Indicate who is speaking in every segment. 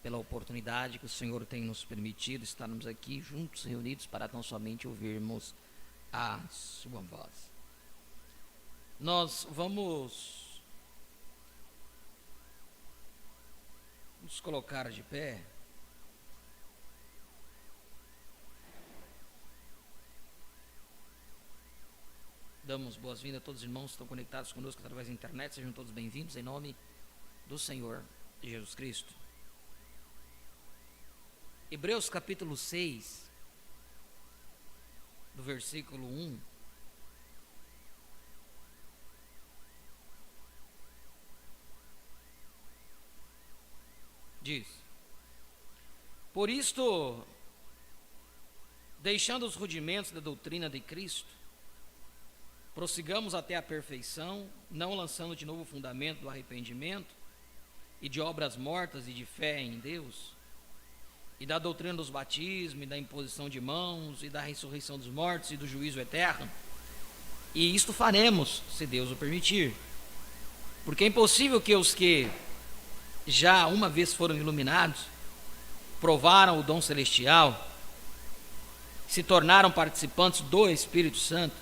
Speaker 1: pela oportunidade que o Senhor tem nos permitido estarmos aqui juntos, reunidos, para tão somente ouvirmos a sua voz. Nós vamos nos colocar de pé. Damos boas-vindas a todos os irmãos que estão conectados conosco através da internet. Sejam todos bem-vindos em nome do Senhor Jesus Cristo. Hebreus capítulo 6, do versículo 1. Diz: Por isto, deixando os rudimentos da doutrina de Cristo, prossigamos até a perfeição, não lançando de novo o fundamento do arrependimento e de obras mortas e de fé em Deus, e da doutrina dos batismos, e da imposição de mãos, e da ressurreição dos mortos e do juízo eterno. E isto faremos, se Deus o permitir. Porque é impossível que os que já uma vez foram iluminados, provaram o dom celestial, se tornaram participantes do Espírito Santo,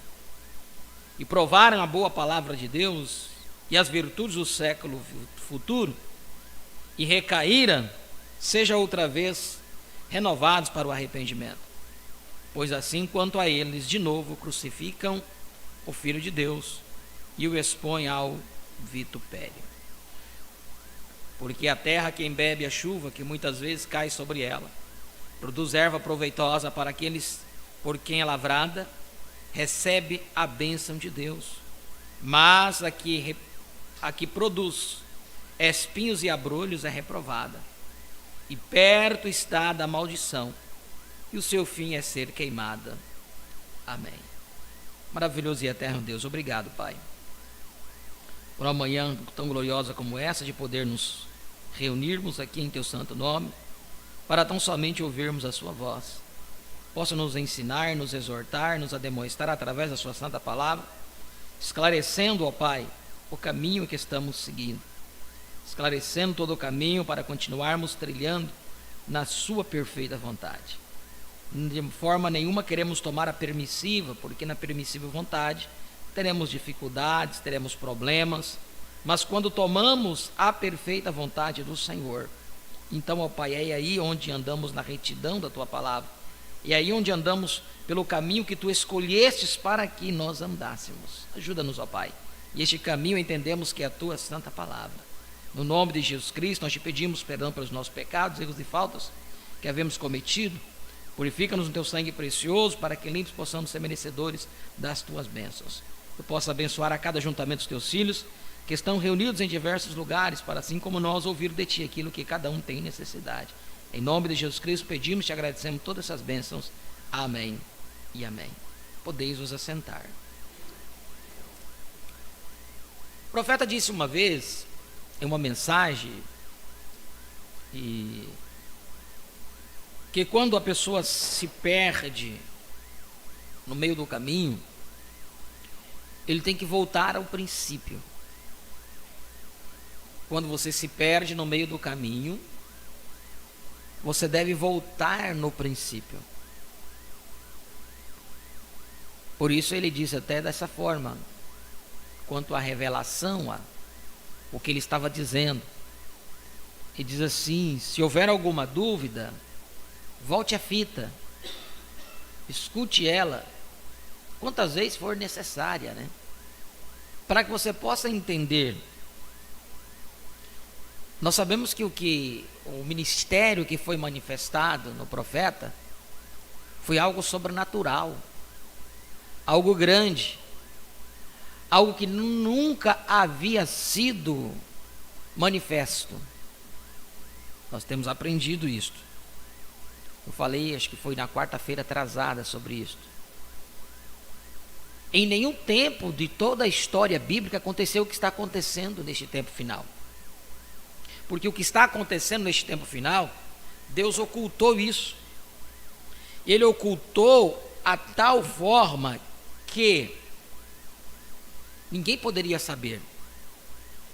Speaker 1: e provaram a boa palavra de Deus e as virtudes do século futuro, e recaíram, seja outra vez renovados para o arrependimento. Pois assim, quanto a eles, de novo crucificam o Filho de Deus e o expõem ao vitupério. Porque a terra que embebe a chuva, que muitas vezes cai sobre ela, produz erva proveitosa para aqueles por quem é lavrada, recebe a bênção de Deus. Mas a que produz espinhos e abrolhos é reprovada, e perto está da maldição, e o seu fim é ser queimada. Amém. Maravilhoso e eterno Deus, obrigado, Pai, por uma manhã tão gloriosa como essa, de poder nos reunirmos aqui em Teu santo nome, para tão somente ouvirmos a Sua voz. Possa nos ensinar, nos exortar, nos demonstrar através da Sua santa palavra, esclarecendo, ó Pai, o caminho que estamos seguindo, esclarecendo todo o caminho para continuarmos trilhando na Sua perfeita vontade. De forma nenhuma queremos tomar a permissiva, porque na permissiva vontade teremos dificuldades, teremos problemas, mas quando tomamos a perfeita vontade do Senhor, então, ó Pai, é aí onde andamos na retidão da Tua palavra, e é aí onde andamos pelo caminho que Tu escolhestes para que nós andássemos. Ajuda-nos, ó Pai, e este caminho entendemos que é a Tua santa palavra. No nome de Jesus Cristo, nós Te pedimos perdão pelos nossos pecados, erros e faltas que havemos cometido. Purifica-nos no Teu sangue precioso, para que limpos possamos ser merecedores das Tuas bênçãos. Tu possa abençoar a cada ajuntamento dos Teus filhos, que estão reunidos em diversos lugares, para assim como nós ouvir de Ti aquilo que cada um tem necessidade. Em nome de Jesus Cristo pedimos e Te agradecemos todas essas bênçãos. Amém e amém. Podeis vos assentar. O profeta disse uma vez, em uma mensagem, que quando a pessoa se perde no meio do caminho, ele tem que voltar ao princípio. Quando você se perde no meio do caminho, você deve voltar no princípio. Por isso ele diz até dessa forma, quanto à revelação, o que ele estava dizendo. Ele diz assim: se houver alguma dúvida, volte a fita, escute ela quantas vezes for necessária, né? Para que você possa entender. Nós sabemos que o ministério que foi manifestado no profeta foi algo sobrenatural, algo grande, algo que nunca havia sido manifesto. Nós temos aprendido isto. Eu falei, acho que foi na quarta-feira atrasada, sobre isto. Em nenhum tempo de toda a história bíblica aconteceu o que está acontecendo neste tempo final. Porque o que está acontecendo neste tempo final, Deus ocultou isso. Ele ocultou a tal forma que ninguém poderia saber.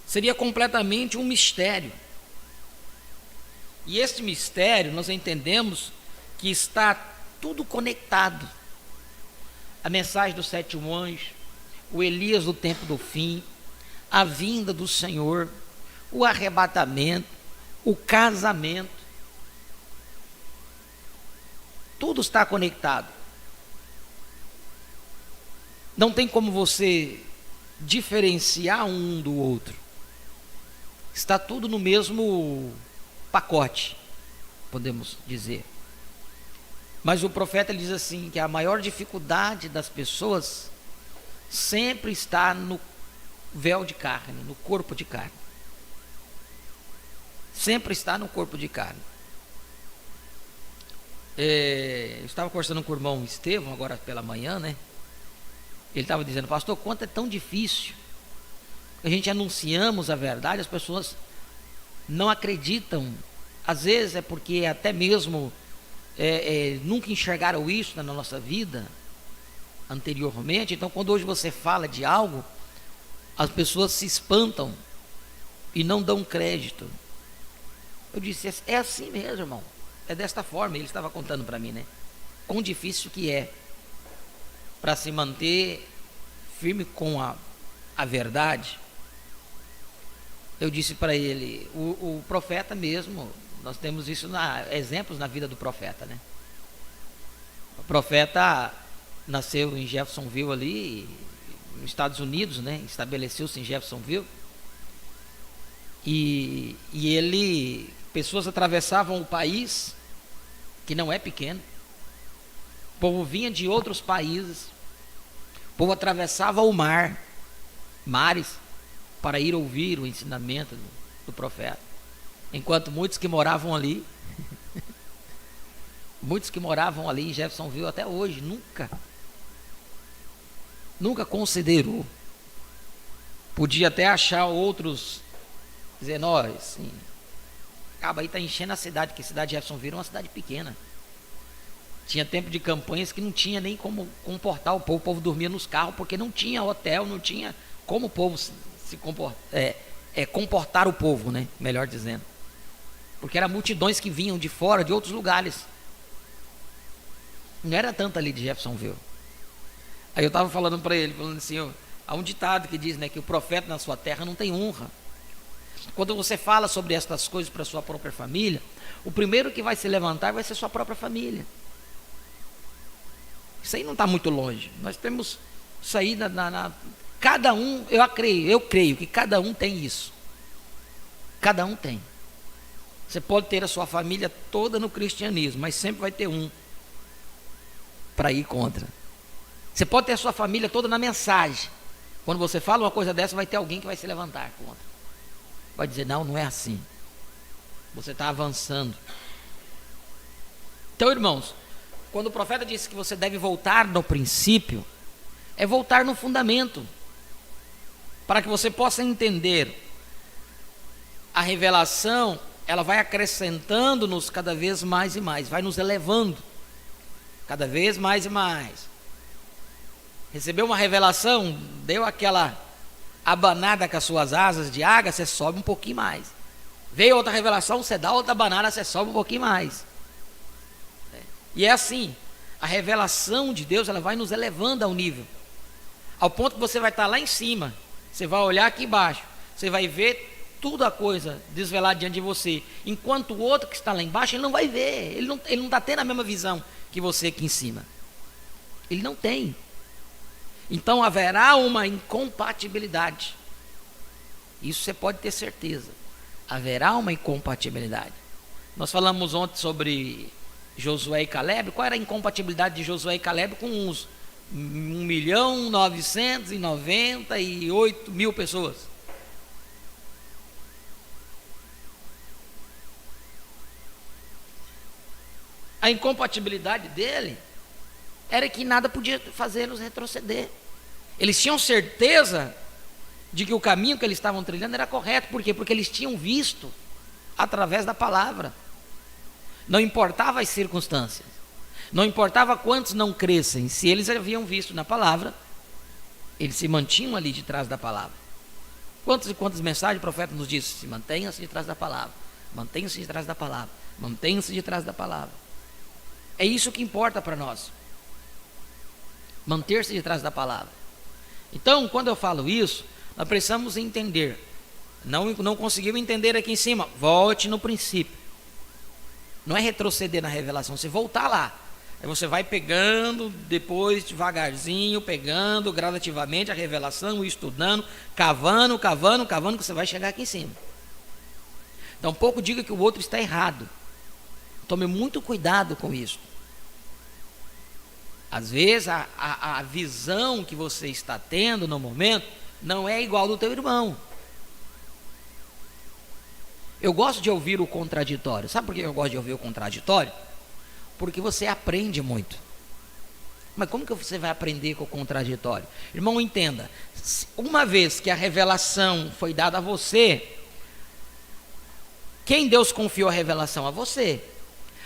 Speaker 1: Seria completamente um mistério. E este mistério nós entendemos que está tudo conectado. A mensagem dos 7 anjos, o Elias do tempo do fim, a vinda do Senhor, o arrebatamento, o casamento. Tudo está conectado. Não tem como você diferenciar um do outro. Está tudo no mesmo pacote, podemos dizer. Mas o profeta diz assim, que a maior dificuldade das pessoas sempre está no véu de carne, no corpo de carne. Sempre está no corpo de carne. Eu estava conversando com o irmão Estevão agora pela manhã, né? Ele estava dizendo, pastor, quanto é tão difícil. A gente anunciamos a verdade, as pessoas não acreditam. Às vezes é porque até mesmo nunca enxergaram isso na nossa vida anteriormente. Então, quando hoje você fala de algo, as pessoas se espantam e não dão crédito. Eu disse, é assim mesmo, irmão. É desta forma. Ele estava contando para mim, né? Quão difícil que é para se manter firme com a verdade. Eu disse para ele, o profeta mesmo, nós temos isso, exemplos na vida do profeta, né? O profeta nasceu em Jeffersonville ali, nos Estados Unidos, né? Estabeleceu-se em Jeffersonville. E pessoas atravessavam o país, que não é pequeno. O povo vinha de outros países. O povo atravessava o mares, para ir ouvir o ensinamento do profeta. Enquanto muitos que moravam ali, em Jeffersonville até hoje, nunca considerou. Podia até achar outros, dizendo, assim, acaba aí, está enchendo a cidade, porque a cidade de Jeffersonville é uma cidade pequena. Tinha tempo de campanhas que não tinha nem como comportar o povo dormia nos carros, porque não tinha hotel, não tinha como o povo se comportar o povo, né? Melhor dizendo. Porque eram multidões que vinham de fora, de outros lugares. Não era tanto ali de Jeffersonville. Aí eu estava falando para ele, falando assim, há um ditado que diz, né, que o profeta na sua terra não tem honra. Quando você fala sobre estas coisas para a sua própria família, o primeiro que vai se levantar vai ser sua própria família. Isso aí não está muito longe. Nós temos isso aí cada um, eu creio que cada um tem isso. Cada um tem. Você pode ter a sua família toda no cristianismo, mas sempre vai ter um para ir contra. Você pode ter a sua família toda na mensagem. Quando você fala uma coisa dessa, vai ter alguém que vai se levantar contra. Vai dizer, não é assim. Você está avançando. Então, irmãos, quando o profeta disse que você deve voltar no princípio, é voltar no fundamento, para que você possa entender. A revelação, ela vai acrescentando-nos cada vez mais e mais, vai nos elevando cada vez mais e mais. Recebeu uma revelação, deu aquela abanada com as suas asas de águia, você sobe um pouquinho mais. Veio outra revelação, você dá outra abanada, você sobe um pouquinho mais. E é assim, a revelação de Deus, ela vai nos elevando ao nível, ao ponto que você vai estar lá em cima, você vai olhar aqui embaixo, você vai ver tudo a coisa desvelada diante de você, enquanto o outro que está lá embaixo, ele não vai ver, ele não está tendo a mesma visão que você aqui em cima, ele não tem. Então haverá uma incompatibilidade, isso você pode ter certeza, haverá uma incompatibilidade. Nós falamos ontem sobre Josué e Caleb. Qual era a incompatibilidade de Josué e Caleb com uns 1.998.000 pessoas? A incompatibilidade dele era que nada podia fazê-los retroceder. Eles tinham certeza de que o caminho que eles estavam trilhando era correto. Por quê? Porque eles tinham visto através da palavra. Não importava as circunstâncias, não importava quantos não crescem, se eles haviam visto na palavra, eles se mantinham ali de trás da palavra. Quantas e quantas mensagens o profeta nos disse? Se mantenha-se de trás da palavra. Mantenha-se de trás da palavra. Mantenha-se de trás da palavra. É isso que importa para nós. Manter-se de trás da palavra. Então, quando eu falo isso, nós precisamos entender. Não conseguiu entender aqui em cima? Volte no princípio. Não é retroceder na revelação, você voltar lá. Aí você vai pegando, depois devagarzinho, pegando gradativamente a revelação, estudando, cavando, que você vai chegar aqui em cima. Então, pouco diga que o outro está errado. Tome muito cuidado com isso. Às vezes, a visão que você está tendo no momento não é igual do teu irmão. Eu gosto de ouvir o contraditório. Sabe por que eu gosto de ouvir o contraditório? Porque você aprende muito. Mas como que você vai aprender com o contraditório? Irmão, entenda. Uma vez que a revelação foi dada a você, quem Deus confiou a revelação? A você.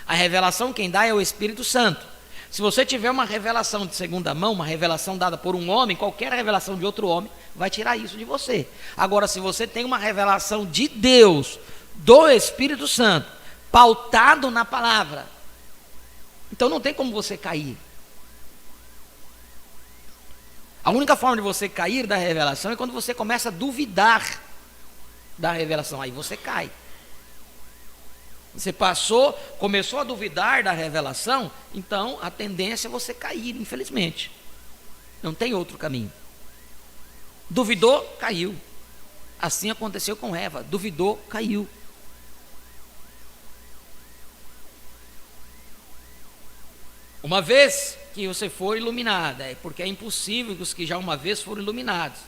Speaker 1: A revelação quem dá é o Espírito Santo. Se você tiver uma revelação de segunda mão, uma revelação dada por um homem, qualquer revelação de outro homem vai tirar isso de você. Agora, se você tem uma revelação de Deus, do Espírito Santo, pautado na palavra, então não tem como você cair. A única forma de você cair da revelação é quando você começa a duvidar da revelação, aí você cai. Você começou a duvidar da revelação, então a tendência é você cair, infelizmente. Não tem outro caminho. Duvidou, caiu. Assim aconteceu com Eva, duvidou, caiu. Uma vez que você for iluminada, porque é impossível que os que já uma vez foram iluminados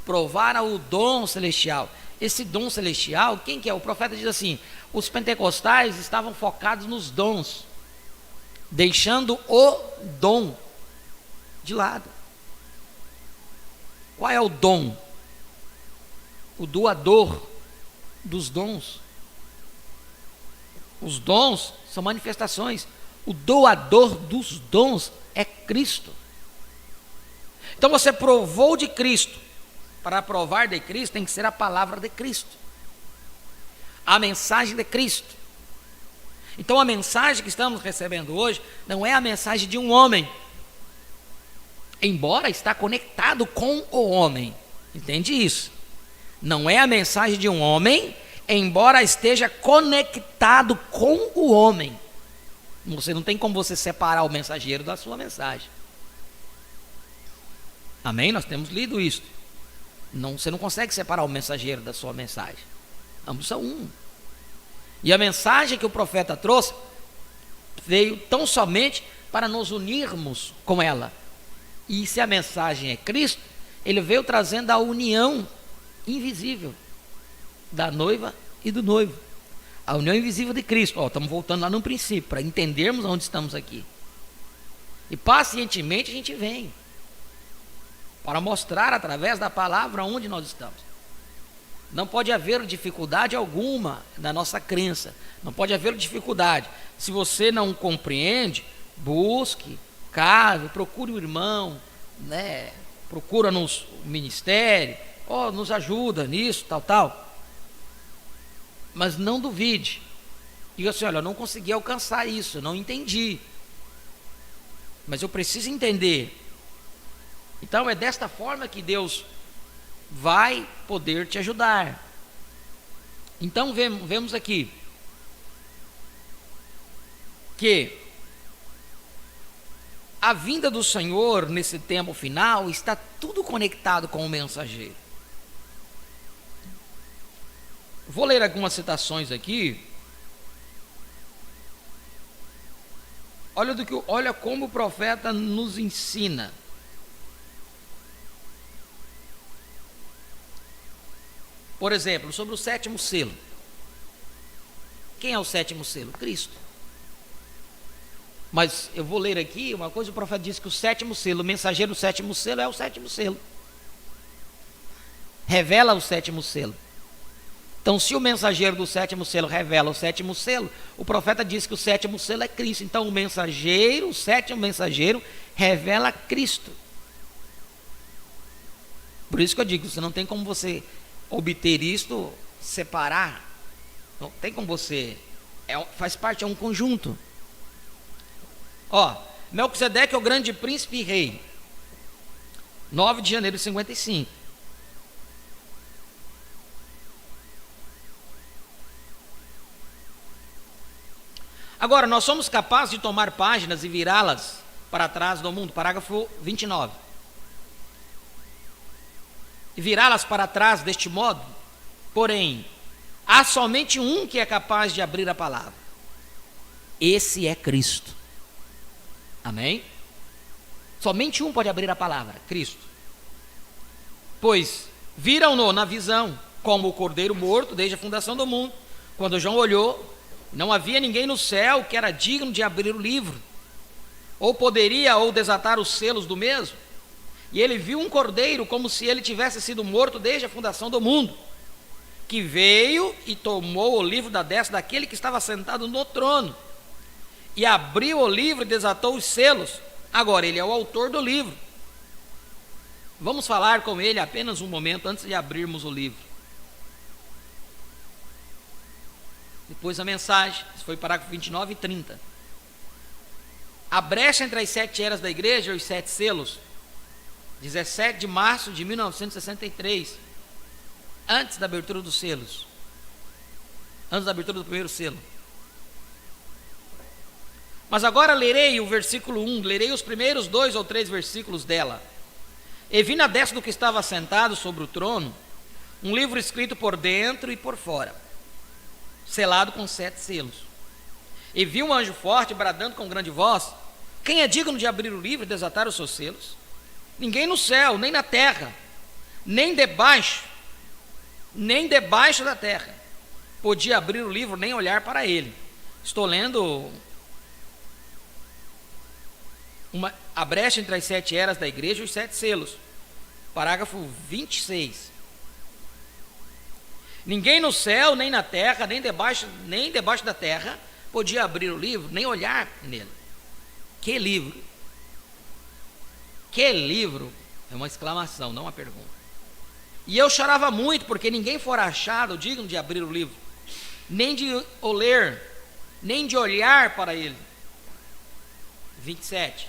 Speaker 1: provaram o dom celestial. Esse dom celestial, quem que é? O profeta diz assim: os pentecostais estavam focados nos dons, deixando o dom de lado. Qual é o dom? O doador dos dons. Os dons são manifestações. O doador dos dons é Cristo. Então você provou de Cristo. Para provar de Cristo tem que ser a palavra de Cristo, a mensagem de Cristo. Então a mensagem que estamos recebendo hoje não é a mensagem de um homem, embora está conectado com o homem. Entende isso? Não é a mensagem de um homem, embora esteja conectado com o homem. Você não tem como você separar o mensageiro da sua mensagem. Amém? Nós temos lido isso. Você não consegue separar o mensageiro da sua mensagem. Ambos são um. E a mensagem que o profeta trouxe veio tão somente para nos unirmos com ela. E se a mensagem é Cristo, ele veio trazendo a união invisível da noiva e do noivo. A união invisível de Cristo. Estamos voltando lá no princípio, para entendermos onde estamos aqui. E pacientemente a gente vem para mostrar através da palavra onde nós estamos. Não pode haver dificuldade alguma na nossa crença. Não pode haver dificuldade. Se você não compreende, busque, cave, procure o irmão, né? Procura-nos o ministério, nos ajuda nisso, tal. Mas não duvide. Diga assim: olha, eu não consegui alcançar isso, eu não entendi. Mas eu preciso entender. Então é desta forma que Deus vai poder te ajudar. Então vemos aqui que a vinda do Senhor nesse tempo final está tudo conectado com o mensageiro. Vou ler algumas citações aqui. Olha como o profeta nos ensina. Por exemplo, sobre o sétimo selo. Quem é o sétimo selo? Cristo. Mas eu vou ler aqui uma coisa: o profeta diz que o sétimo selo, o mensageiro do sétimo selo é o sétimo selo. Revela o sétimo selo. Então, se o mensageiro do sétimo selo revela o sétimo selo, o profeta diz que o sétimo selo é Cristo. Então, o sétimo mensageiro, revela Cristo. Por isso que eu digo, você não tem como você obter isto, separar Não tem como você, faz parte, é um conjunto. Ó, Melquisedeque é o grande príncipe e rei, 9 de janeiro de 55. Agora, nós somos capazes de tomar páginas e virá-las para trás do mundo, parágrafo 29. E virá-las para trás deste modo, porém, há somente um que é capaz de abrir a palavra. Esse é Cristo. Amém? Somente um pode abrir a palavra, Cristo. Pois viram-no na visão, como o cordeiro morto desde a fundação do mundo. Quando João olhou, não havia ninguém no céu que era digno de abrir o livro, ou poderia ou desatar os selos do mesmo. E ele viu um cordeiro como se ele tivesse sido morto desde a fundação do mundo, que veio e tomou o livro da destra daquele que estava sentado no trono, e abriu o livro e desatou os selos. Agora, ele é o autor do livro. Vamos falar com ele apenas um momento antes de abrirmos o livro. Depois a mensagem, isso foi parágrafo 29 e 30. A brecha entre as 7 eras da igreja e os 7 selos, 17 de março de 1963, antes da abertura dos selos, antes da abertura do primeiro selo. Mas agora lerei o versículo 1, lerei os primeiros 2 ou 3 versículos dela. E vi na destra do que estava sentado sobre o trono um livro escrito por dentro e por fora, selado com 7 selos. E vi um anjo forte bradando com grande voz: quem é digno de abrir o livro e desatar os seus selos? Ninguém no céu, nem na terra, nem debaixo da terra podia abrir o livro, nem olhar para ele. Estou lendo a brecha entre as 7 eras da igreja e os 7 selos, parágrafo 26. Ninguém no céu, nem na terra, nem debaixo da terra podia abrir o livro, nem olhar nele. Que livro? Que livro? É uma exclamação, não uma pergunta. E eu chorava muito, porque ninguém fora achado digno de abrir o livro, nem de o ler, nem de olhar para ele. 27.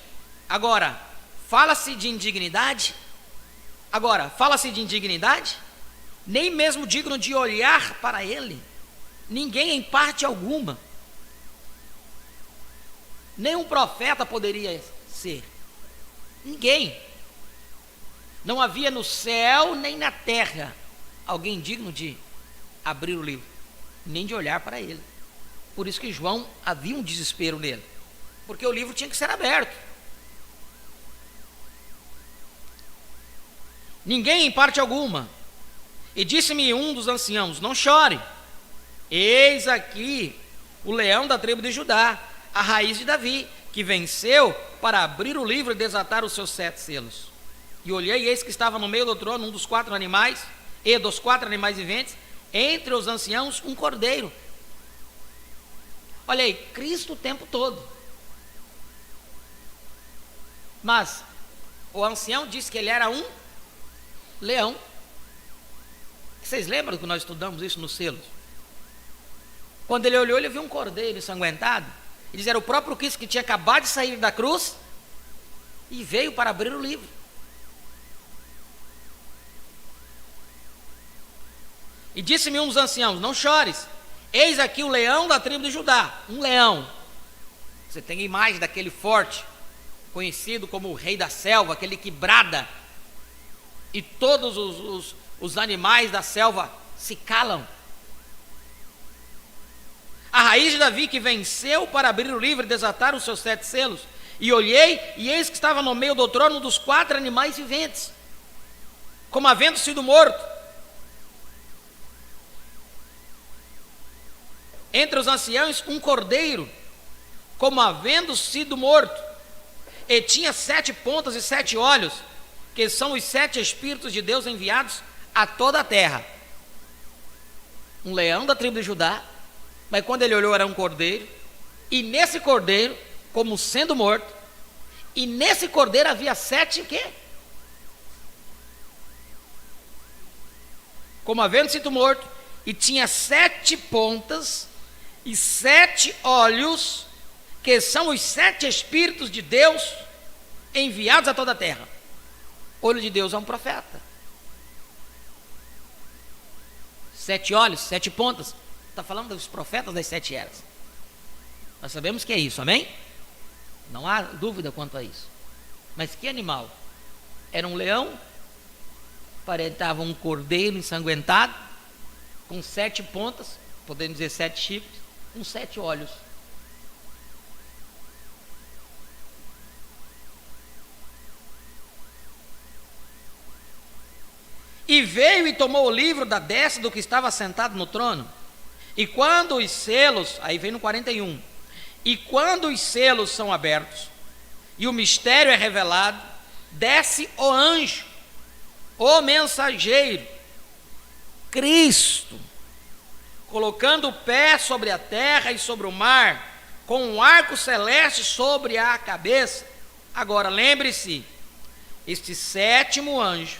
Speaker 1: Agora, fala-se de indignidade? Nem mesmo digno de olhar para ele? Ninguém em parte alguma. Nem um profeta poderia ser. Ninguém. Não havia no céu nem na terra alguém digno de abrir o livro, nem de olhar para ele. Por isso que João havia um desespero nele, porque o livro tinha que ser aberto. Ninguém em parte alguma. E disse-me um dos anciãos: não chore, eis aqui o leão da tribo de Judá, a raiz de Davi, que venceu para abrir o livro e desatar os seus 7 selos. E olhei, e eis que estava no meio do trono um dos 4 animais, e dos 4 animais viventes, entre os anciãos um cordeiro. Olha aí, Cristo o tempo todo. Mas o ancião disse que ele era um leão. Vocês lembram que nós estudamos isso nos selos? Quando ele olhou, ele viu um cordeiro ensanguentado. Ele disse: era o próprio Cristo que tinha acabado de sair da cruz e veio para abrir o livro. E disse-me um dos anciãos: não chores, eis aqui o leão da tribo de Judá. Um leão. Você tem a imagem daquele forte, conhecido como o rei da selva, aquele que brada, e todos os animais da selva se calam. A raiz de Davi, que venceu para abrir o livro e desatar os seus 7 selos. E olhei, e eis que estava no meio do trono dos 4 animais viventes, como havendo sido morto. Entre os anciãos um cordeiro, como havendo sido morto, e tinha 7 pontas e 7 olhos, que são os 7 Espíritos de Deus enviados a toda a terra. Um leão da tribo de Judá, mas quando ele olhou era um cordeiro, e nesse cordeiro, como sendo morto, e nesse cordeiro havia 7 o quê? Como havendo sido morto, e tinha 7 pontas e 7 olhos, que são os 7 Espíritos de Deus enviados a toda a terra. Olho de Deus é um profeta. 7 olhos, 7 pontas. Está falando dos profetas das 7 eras. Nós sabemos que é isso, amém? Não há dúvida quanto a isso. Mas que animal? Era um leão, aparentava um cordeiro ensanguentado, com 7 pontas, podemos dizer 7 chifres, com 7 olhos. E veio e tomou o livro da destra do que estava sentado no trono. E quando os selos, aí vem no 41, e quando os selos são abertos, e o mistério é revelado, desce o anjo, o mensageiro, Cristo, colocando o pé sobre a terra e sobre o mar, com um arco celeste sobre a cabeça. Agora lembre-se, este 7º anjo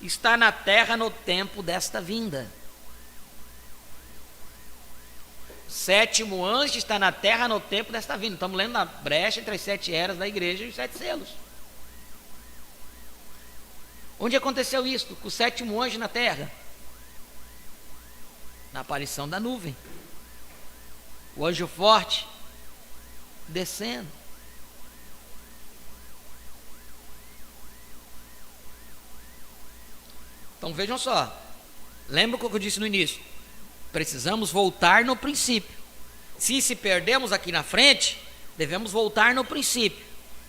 Speaker 1: está na terra no tempo desta vinda. O 7º anjo está na terra no tempo desta vinda. Estamos lendo na brecha entre as 7 eras da igreja e os 7 selos. Onde aconteceu isto? Com o 7º anjo na terra? Na aparição da nuvem. O anjo forte descendo. Então vejam só, lembra o que eu disse no início? Precisamos voltar no princípio. Se perdemos aqui na frente, devemos voltar no princípio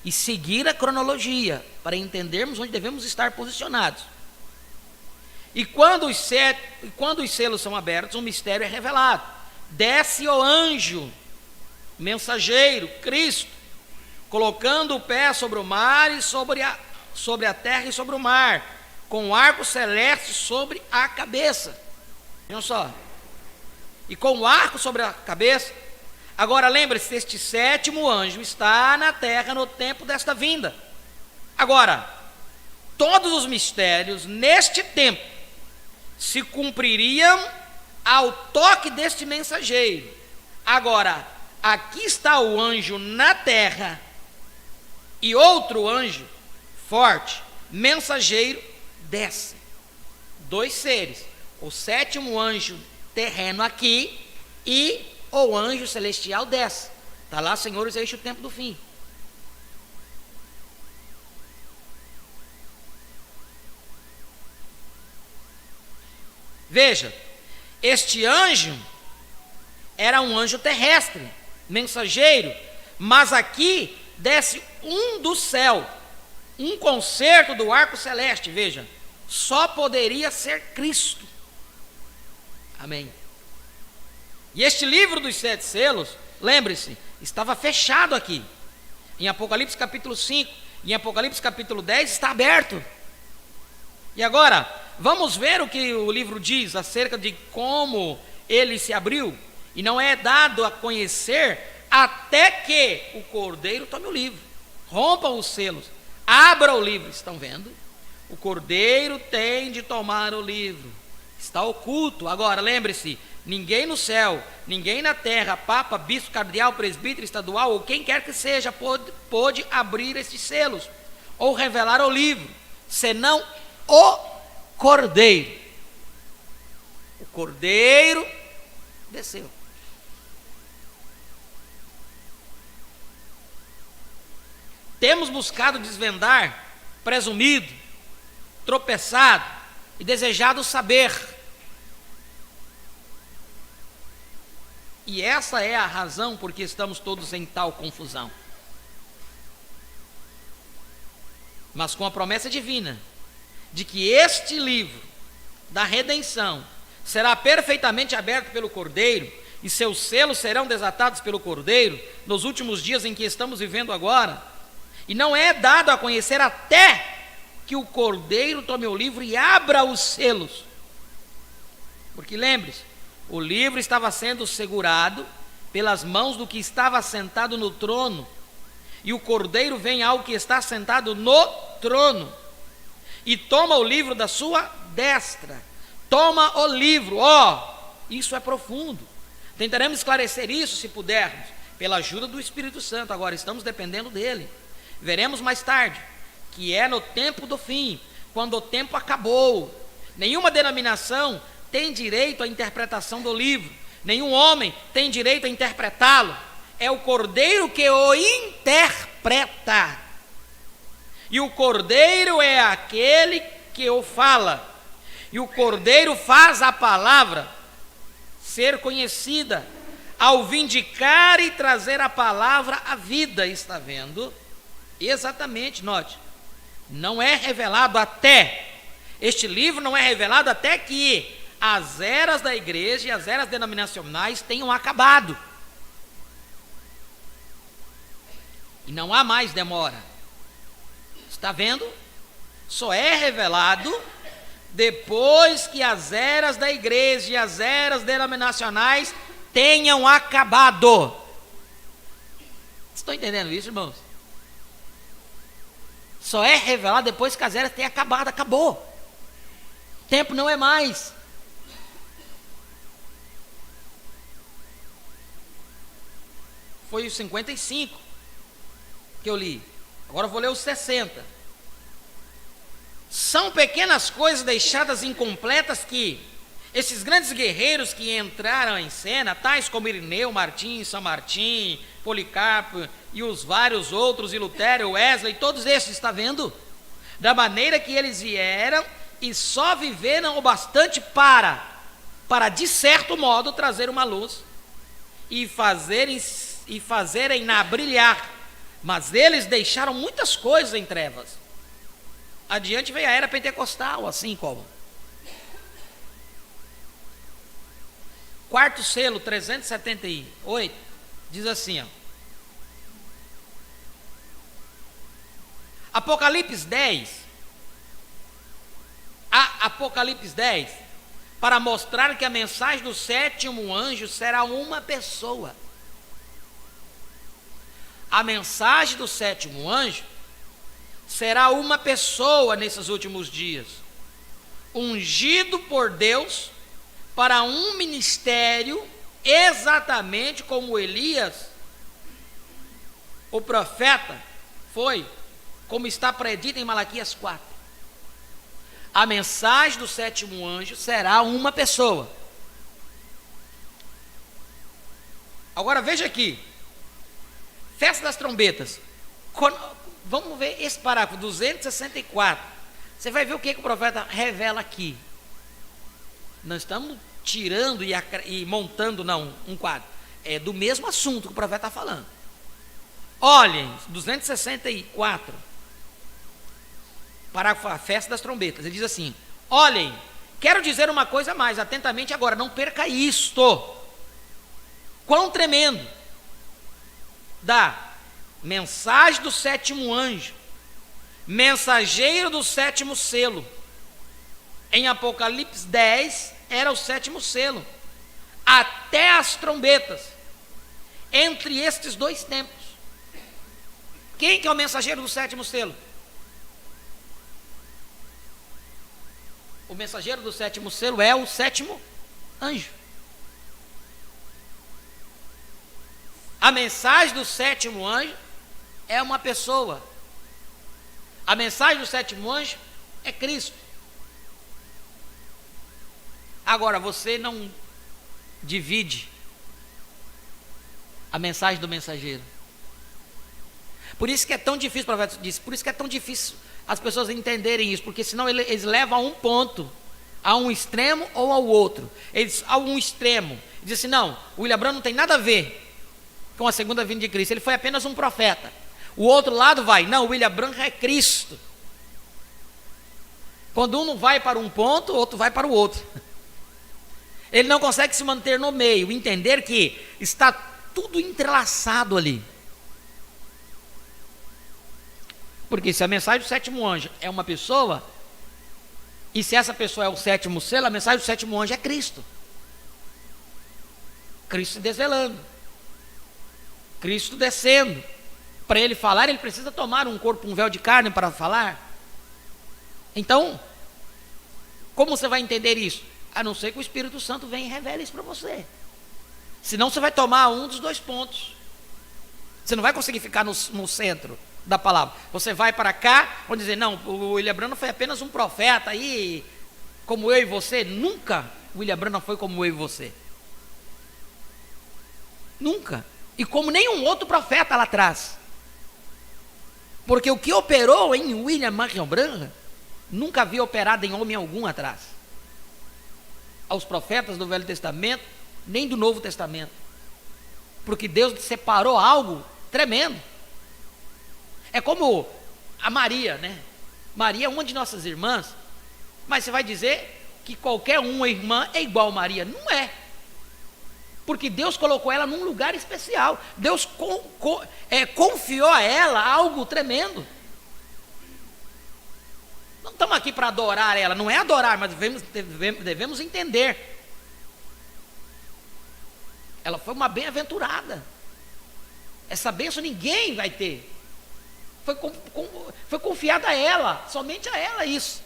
Speaker 1: e seguir a cronologia para entendermos onde devemos estar posicionados. E quando os selos são abertos, um mistério é revelado. Desce o anjo, mensageiro, Cristo, colocando o pé sobre o mar e sobre a terra e sobre o mar, com o arco celeste sobre a cabeça. Vejam só. E com o arco sobre a cabeça. Agora lembre-se, este 7º anjo está na terra no tempo desta vinda. Agora, todos os mistérios neste tempo se cumpririam ao toque deste mensageiro. Agora, aqui está o anjo na terra e outro anjo forte, mensageiro, desce. 2 seres, o 7º anjo terreno aqui e o anjo celestial desce. Está lá, senhores, este é o tempo do fim. Veja, este anjo era um anjo terrestre, mensageiro, mas aqui desce um do céu, um concerto do arco celeste. Veja, só poderia ser Cristo. Amém. E este livro dos 7 selos, lembre-se, estava fechado aqui. Em Apocalipse capítulo 5, em Apocalipse capítulo 10 está aberto. E agora, vamos ver o que o livro diz acerca de como ele se abriu. E não é dado a conhecer até que o Cordeiro tome o livro. Rompam os selos, abra o livro. Estão vendo? O Cordeiro tem de tomar o livro. Está oculto. Agora, lembre-se, ninguém no céu, ninguém na terra, papa, bispo, cardeal, presbítero, estadual, ou quem quer que seja, pôde abrir esses selos, ou revelar o livro, senão o Cordeiro. O Cordeiro desceu. Temos buscado desvendar, presumido, tropeçado e desejado saber. E essa é a razão por que estamos todos em tal confusão. Mas com a promessa divina de que este livro da redenção será perfeitamente aberto pelo Cordeiro e seus selos serão desatados pelo Cordeiro nos últimos dias em que estamos vivendo agora, e não é dado a conhecer até que o Cordeiro tome o livro e abra os selos. Porque lembre-se, o livro estava sendo segurado pelas mãos do que estava sentado no trono, e o Cordeiro vem ao que está sentado no trono e toma o livro da sua destra. Toma o livro, Isso é profundo. Tentaremos esclarecer isso, se pudermos, pela ajuda do Espírito Santo. Agora estamos dependendo dele. Veremos mais tarde que é no tempo do fim, quando o tempo acabou. Nenhuma denominação tem direito à interpretação do livro. Nenhum homem tem direito a interpretá-lo. É o Cordeiro que o interpreta. E o Cordeiro é aquele que o fala. E o Cordeiro faz a palavra ser conhecida ao vindicar e trazer a palavra à vida. Está vendo? Exatamente, note. Não é revelado até, este livro não é revelado até que as eras da igreja e as eras denominacionais tenham acabado. E não há mais demora. Está vendo? Só é revelado depois que as eras da igreja e as eras denominacionais tenham acabado. Estão entendendo isso, irmãos? Só é revelado depois que as eras têm acabado. Acabou. Tempo não é mais. Foi os 55 que eu li. Agora eu vou ler os 60. São pequenas coisas deixadas incompletas que esses grandes guerreiros que entraram em cena, tais como Irineu, Martim, São Martim, Policarpo e os vários outros, e Lutero, Wesley, todos esses, está vendo? Da maneira que eles vieram e só viveram o bastante para de certo modo trazer uma luz e fazerem-na brilhar. Mas eles deixaram muitas coisas em trevas. Adiante veio a era pentecostal, assim como quarto selo, 378, diz assim, ó. Apocalipse 10, para mostrar que a mensagem do sétimo anjo será uma pessoa. A mensagem do sétimo anjo será uma pessoa nesses últimos dias, ungido por Deus para um ministério, exatamente como Elias, o profeta, foi, como está predito em Malaquias 4. A mensagem do sétimo anjo será uma pessoa. Agora veja aqui, festa das trombetas. Vamos ver esse parágrafo 264. Você vai ver o que o profeta revela aqui. Não estamos tirando e montando, não, um quadro. É do mesmo assunto que o profeta está falando. Olhem, 264, parágrafo a festa das trombetas. Ele diz assim: olhem, quero dizer uma coisa a mais, atentamente agora, não perca isto. Quão tremendo da mensagem do sétimo anjo, mensageiro do sétimo selo. Em Apocalipse 10 era o sétimo selo, até as trombetas, entre estes dois tempos. Quem que é o mensageiro do sétimo selo? O mensageiro do sétimo selo é o sétimo anjo. A mensagem do sétimo anjo é uma pessoa. A mensagem do sétimo anjo é Cristo. Agora, você não divide a mensagem do mensageiro. Por isso que é tão difícil, o profeta disse, por isso que é tão difícil as pessoas entenderem isso, porque senão eles levam a um ponto, a um extremo ou ao outro. Eles, a um extremo, dizem assim, não, o William Branham não tem nada a ver com a segunda vinda de Cristo, ele foi apenas um profeta. O outro lado vai, não, o William Branham é Cristo. Quando um não vai para um ponto, o outro vai para o outro. Ele não consegue se manter no meio, entender que está tudo entrelaçado ali. Porque se a mensagem do sétimo anjo é uma pessoa, e se essa pessoa é o sétimo selo, a mensagem do sétimo anjo é Cristo. Cristo se desvelando, Cristo descendo. Para ele falar, ele precisa tomar um corpo, um véu de carne para falar. Então, como você vai entender isso? A não ser que o Espírito Santo venha e revele isso para você. Senão você vai tomar um dos dois pontos. Você não vai conseguir ficar no centro da palavra. Você vai para cá, vão dizer, não, o William Branham foi apenas um profeta aí, como eu e você. Nunca o William Branham foi como eu e você. Nunca. E como nenhum outro profeta lá atrás. Porque o que operou em William Marion Branham, nunca havia operado em homem algum atrás. Aos profetas do Velho Testamento, nem do Novo Testamento. Porque Deus separou algo tremendo. É como a Maria, né? Maria é uma de nossas irmãs, mas você vai dizer que qualquer uma irmã é igual a Maria. Não é. Porque Deus colocou ela num lugar especial. Deus confiou a ela algo tremendo. Não estamos aqui para adorar ela, não é adorar, mas devemos entender. Ela foi uma bem-aventurada. Essa bênção ninguém vai ter. Foi confiada a ela, somente a ela isso.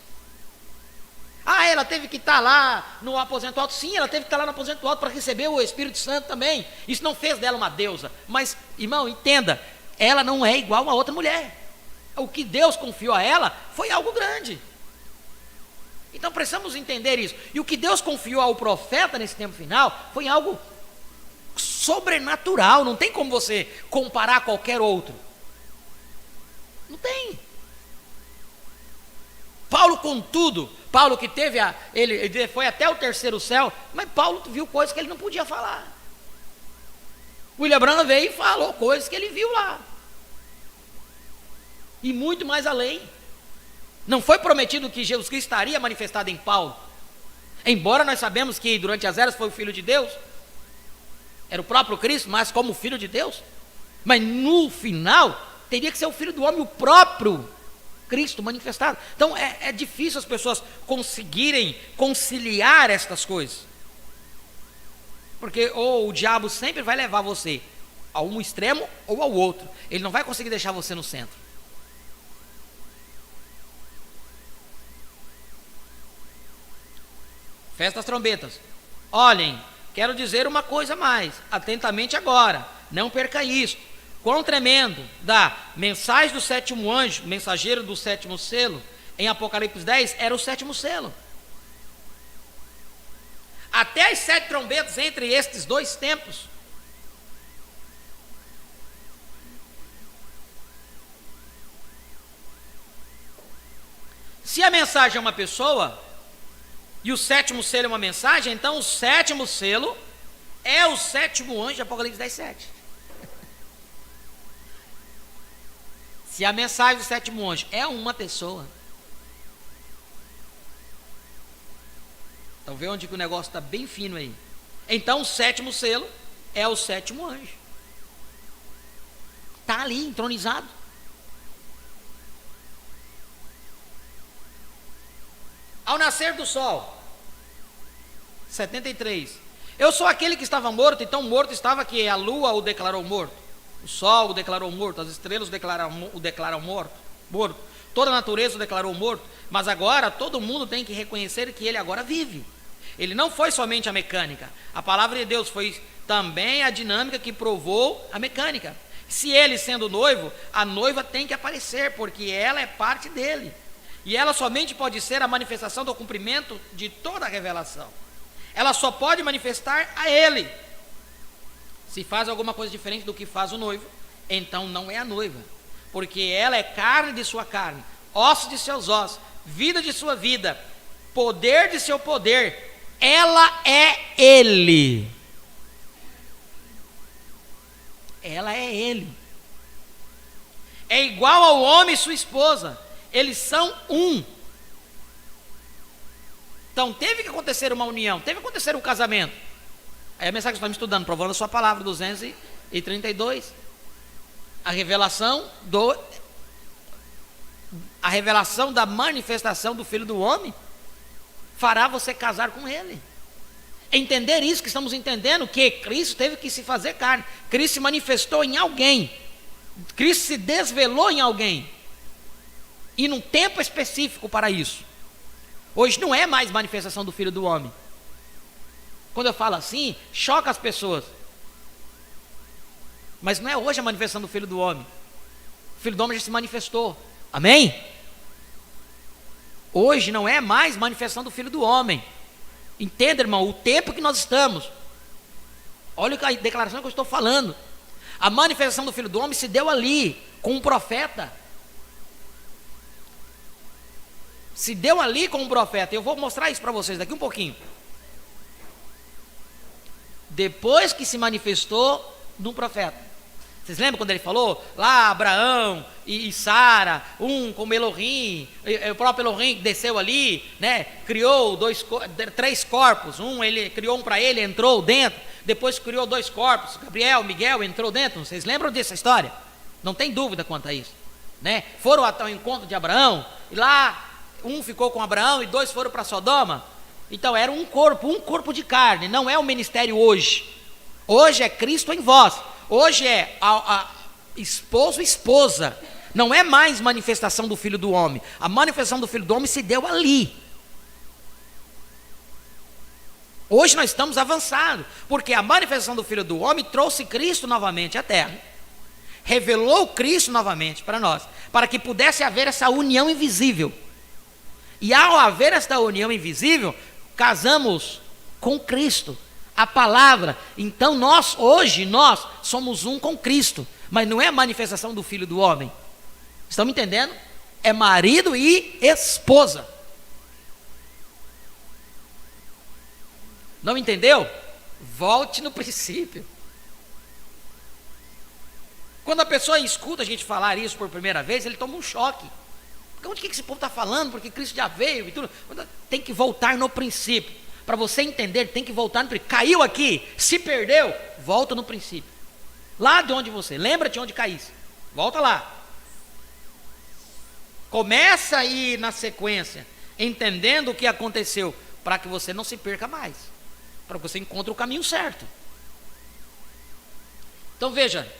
Speaker 1: Ah, ela teve que estar lá no aposento alto. Sim, ela teve que estar lá no aposento alto para receber o Espírito Santo também. Isso não fez dela uma deusa. Mas, irmão, entenda, ela não é igual a outra mulher. O que Deus confiou a ela foi algo grande. Então precisamos entender isso. E o que Deus confiou ao profeta nesse tempo final foi algo sobrenatural. Não tem como você comparar a qualquer outro. Não tem. Paulo, contudo, Paulo que teve ele foi até o terceiro céu, mas Paulo viu coisas que ele não podia falar. William Branham veio e falou coisas que ele viu lá. E muito mais além. Não foi prometido que Jesus Cristo estaria manifestado em Paulo. Embora nós sabemos que durante as eras foi o Filho de Deus, era o próprio Cristo, mas como Filho de Deus. Mas no final, teria que ser o Filho do Homem, o próprio Cristo manifestado. Então é difícil as pessoas conseguirem conciliar estas coisas. Porque ou o diabo sempre vai levar você a um extremo ou ao outro. Ele não vai conseguir deixar você no centro. Festa das trombetas. Olhem, quero dizer uma coisa a mais. Atentamente agora. Não perca isso. Quão tremendo da mensagem do sétimo anjo, mensageiro do sétimo selo, em Apocalipse 10, era o sétimo selo. Até as 7 trombetas entre estes dois tempos. Se a mensagem é uma pessoa, e o sétimo selo é uma mensagem, então o sétimo selo é o sétimo anjo de Apocalipse 10, 7. Se a mensagem do sétimo anjo é uma pessoa, então vê onde que o negócio está bem fino aí. Então o sétimo selo é o sétimo anjo. Está ali, entronizado. Ao nascer do sol, 73. Eu sou aquele que estava morto, então morto estava que a lua o declarou morto. O sol o declarou morto, as estrelas o declaram morto. Toda a natureza o declarou morto. Mas agora todo mundo tem que reconhecer que ele agora vive. Ele não foi somente a mecânica. A palavra de Deus foi também a dinâmica que provou a mecânica. Se ele sendo noivo, a noiva tem que aparecer, porque ela é parte dele. E ela somente pode ser a manifestação do cumprimento de toda a revelação. Ela só pode manifestar a ele. Se faz alguma coisa diferente do que faz o noivo, então não é a noiva, porque ela é carne de sua carne, ossos de seus ossos, vida de sua vida, poder de seu poder. Ela é ele. Ela é ele. É igual ao homem e sua esposa. Eles são um. Então teve que acontecer uma união, teve que acontecer um casamento. Aí a mensagem que estamos estudando, provando a sua palavra, 232. A revelação da manifestação do Filho do Homem fará você casar com ele. Entender isso que estamos entendendo, que Cristo teve que se fazer carne. Cristo se manifestou em alguém. Cristo se desvelou em alguém. E num tempo específico para isso. Hoje não é mais manifestação do Filho do Homem. Quando eu falo assim, choca as pessoas. Mas não é hoje a manifestação do Filho do Homem. O Filho do Homem já se manifestou. Amém? Hoje não é mais manifestação do Filho do Homem. Entenda, irmão, o tempo que nós estamos. Olha a declaração que eu estou falando. A manifestação do Filho do Homem se deu ali, com um profeta. Se deu ali com um profeta. Eu vou mostrar isso para vocês daqui um pouquinho. Depois que se manifestou num profeta. Vocês lembram quando ele falou? Lá Abraão e Sara, um como Elohim, o próprio Elohim desceu ali, né? Criou 3 corpos. Ele criou um para ele, entrou dentro. Depois criou 2 corpos. Gabriel, Miguel entrou dentro. Vocês lembram dessa história? Não tem dúvida quanto a isso, né? Foram até o encontro de Abraão e lá um ficou com Abraão e 2 foram para Sodoma. Então era um corpo de carne. Não é o ministério hoje. Hoje é Cristo em vós. Hoje é a esposo e esposa. Não é mais manifestação do Filho do Homem. A manifestação do Filho do Homem se deu ali. Hoje nós estamos avançados, porque a manifestação do Filho do Homem trouxe Cristo novamente à terra. Revelou Cristo novamente para nós, para que pudesse haver essa união invisível. E ao haver esta união invisível, casamos com Cristo. A palavra, então hoje nós somos um com Cristo, mas não é a manifestação do Filho do Homem. Estão me entendendo? É marido e esposa. Não entendeu? Volte no princípio. Quando a pessoa escuta a gente falar isso por primeira vez, ele toma um choque. Porque onde que esse povo está falando? Porque Cristo já veio e tudo. Tem que voltar no princípio. Para você entender, tem que voltar no princípio. Caiu aqui, se perdeu, volta no princípio. Lá de onde você, lembra-te onde caísse. Volta lá. Começa a ir na sequência, entendendo o que aconteceu, para que você não se perca mais. Para que você encontre o caminho certo. Então veja.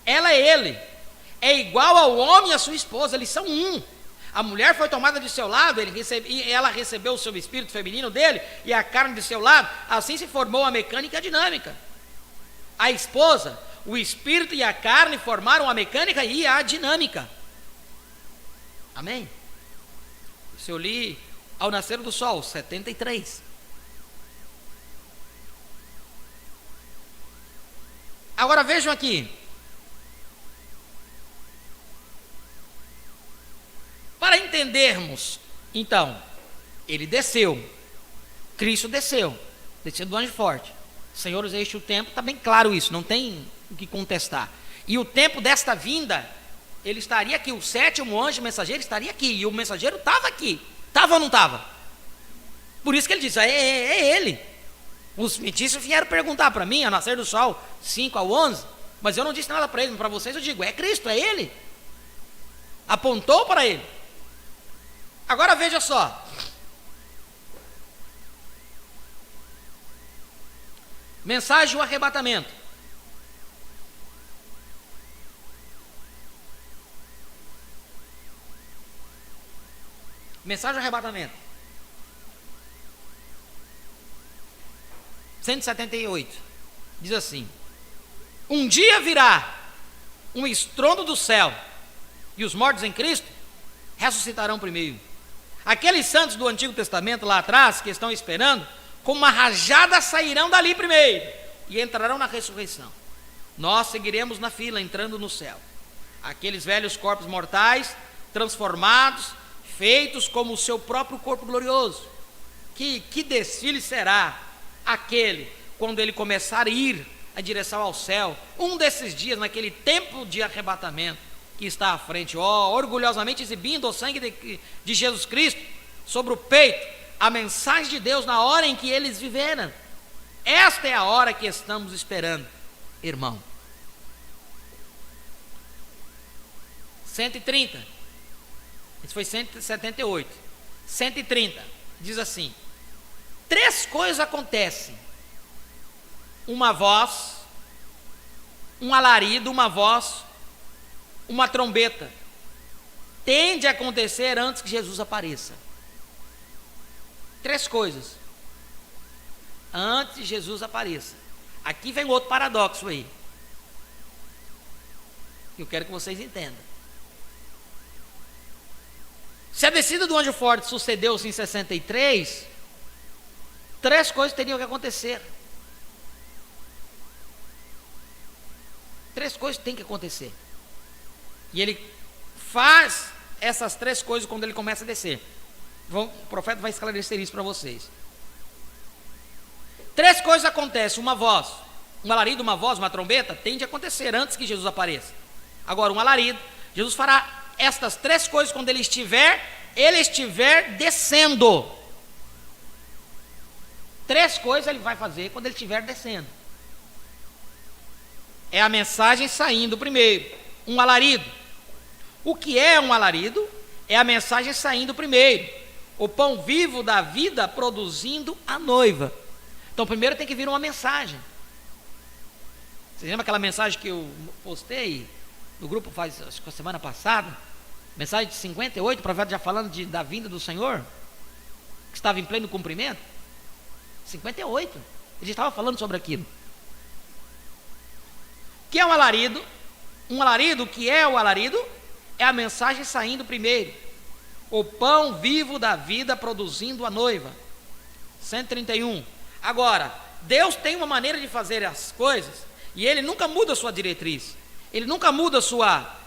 Speaker 1: Ela é ele. É igual ao homem e à sua esposa, eles são um. A mulher foi tomada de seu lado, ela recebeu o seu espírito feminino dele, e a carne de seu lado, assim se formou a mecânica e a dinâmica. A esposa, o espírito e a carne formaram a mecânica e a dinâmica. Amém? Isso eu li ao nascer do sol, 73. Agora vejam aqui. Para entendermos, então, ele desceu, Cristo desceu do anjo forte. Senhor, este o tempo, está bem claro isso, não tem o que contestar. E o tempo desta vinda, ele estaria aqui, o 7º anjo mensageiro estaria aqui, e o mensageiro estava aqui, estava ou não estava? Por isso que ele disse, é ele. Os feitiços vieram perguntar para mim, ao nascer do sol, 5 ao 11, mas eu não disse nada para eles, mas para vocês eu digo, é Cristo, é ele. Apontou para ele. Agora veja só. Mensagem do arrebatamento. Mensagem do arrebatamento. 178. Diz assim: um dia virá um estrondo do céu, e os mortos em Cristo ressuscitarão primeiro. Aqueles santos do Antigo Testamento lá atrás, que estão esperando, com uma rajada sairão dali primeiro e entrarão na ressurreição. Nós seguiremos na fila, entrando no céu. Aqueles velhos corpos mortais, transformados, feitos como o seu próprio corpo glorioso. Que desfile será aquele, quando ele começar a ir em direção ao céu, um desses dias, naquele tempo de arrebatamento, que está à frente, orgulhosamente exibindo o sangue de Jesus Cristo sobre o peito, a mensagem de Deus na hora em que eles viveram. Esta é a hora que estamos esperando, irmão. 130. Isso foi 178. 130. Diz assim: 3 coisas acontecem. Uma voz, um alarido, uma voz, uma trombeta. Tende a acontecer antes que Jesus apareça. 3 coisas antes de Jesus apareça. Aqui vem outro paradoxo aí, que eu quero que vocês entendam. Se a descida do anjo forte sucedeu-se em 63, 3 coisas teriam que acontecer. 3 coisas têm que acontecer. E ele faz essas 3 coisas quando ele começa a descer. O profeta vai esclarecer isso para vocês. 3 coisas acontecem: uma voz, um alarido, uma voz, uma trombeta, tem de acontecer antes que Jesus apareça. Agora, um alarido, Jesus fará estas 3 coisas quando ele estiver descendo. 3 coisas ele vai fazer quando ele estiver descendo. É a mensagem saindo primeiro, um alarido. O que é um alarido? É a mensagem saindo primeiro, o pão vivo da vida produzindo a noiva. Então primeiro tem que vir uma mensagem. Você lembra aquela mensagem que eu postei no grupo acho que a semana passada? Mensagem de 58, o profeta já falando da vinda do Senhor, que estava em pleno cumprimento. 58, ele estava falando sobre aquilo. O que é um alarido? Um alarido, o que é o alarido? É a mensagem saindo primeiro, o pão vivo da vida produzindo a noiva. 131. Agora, Deus tem uma maneira de fazer as coisas, e Ele nunca muda a sua diretriz, Ele nunca muda a sua...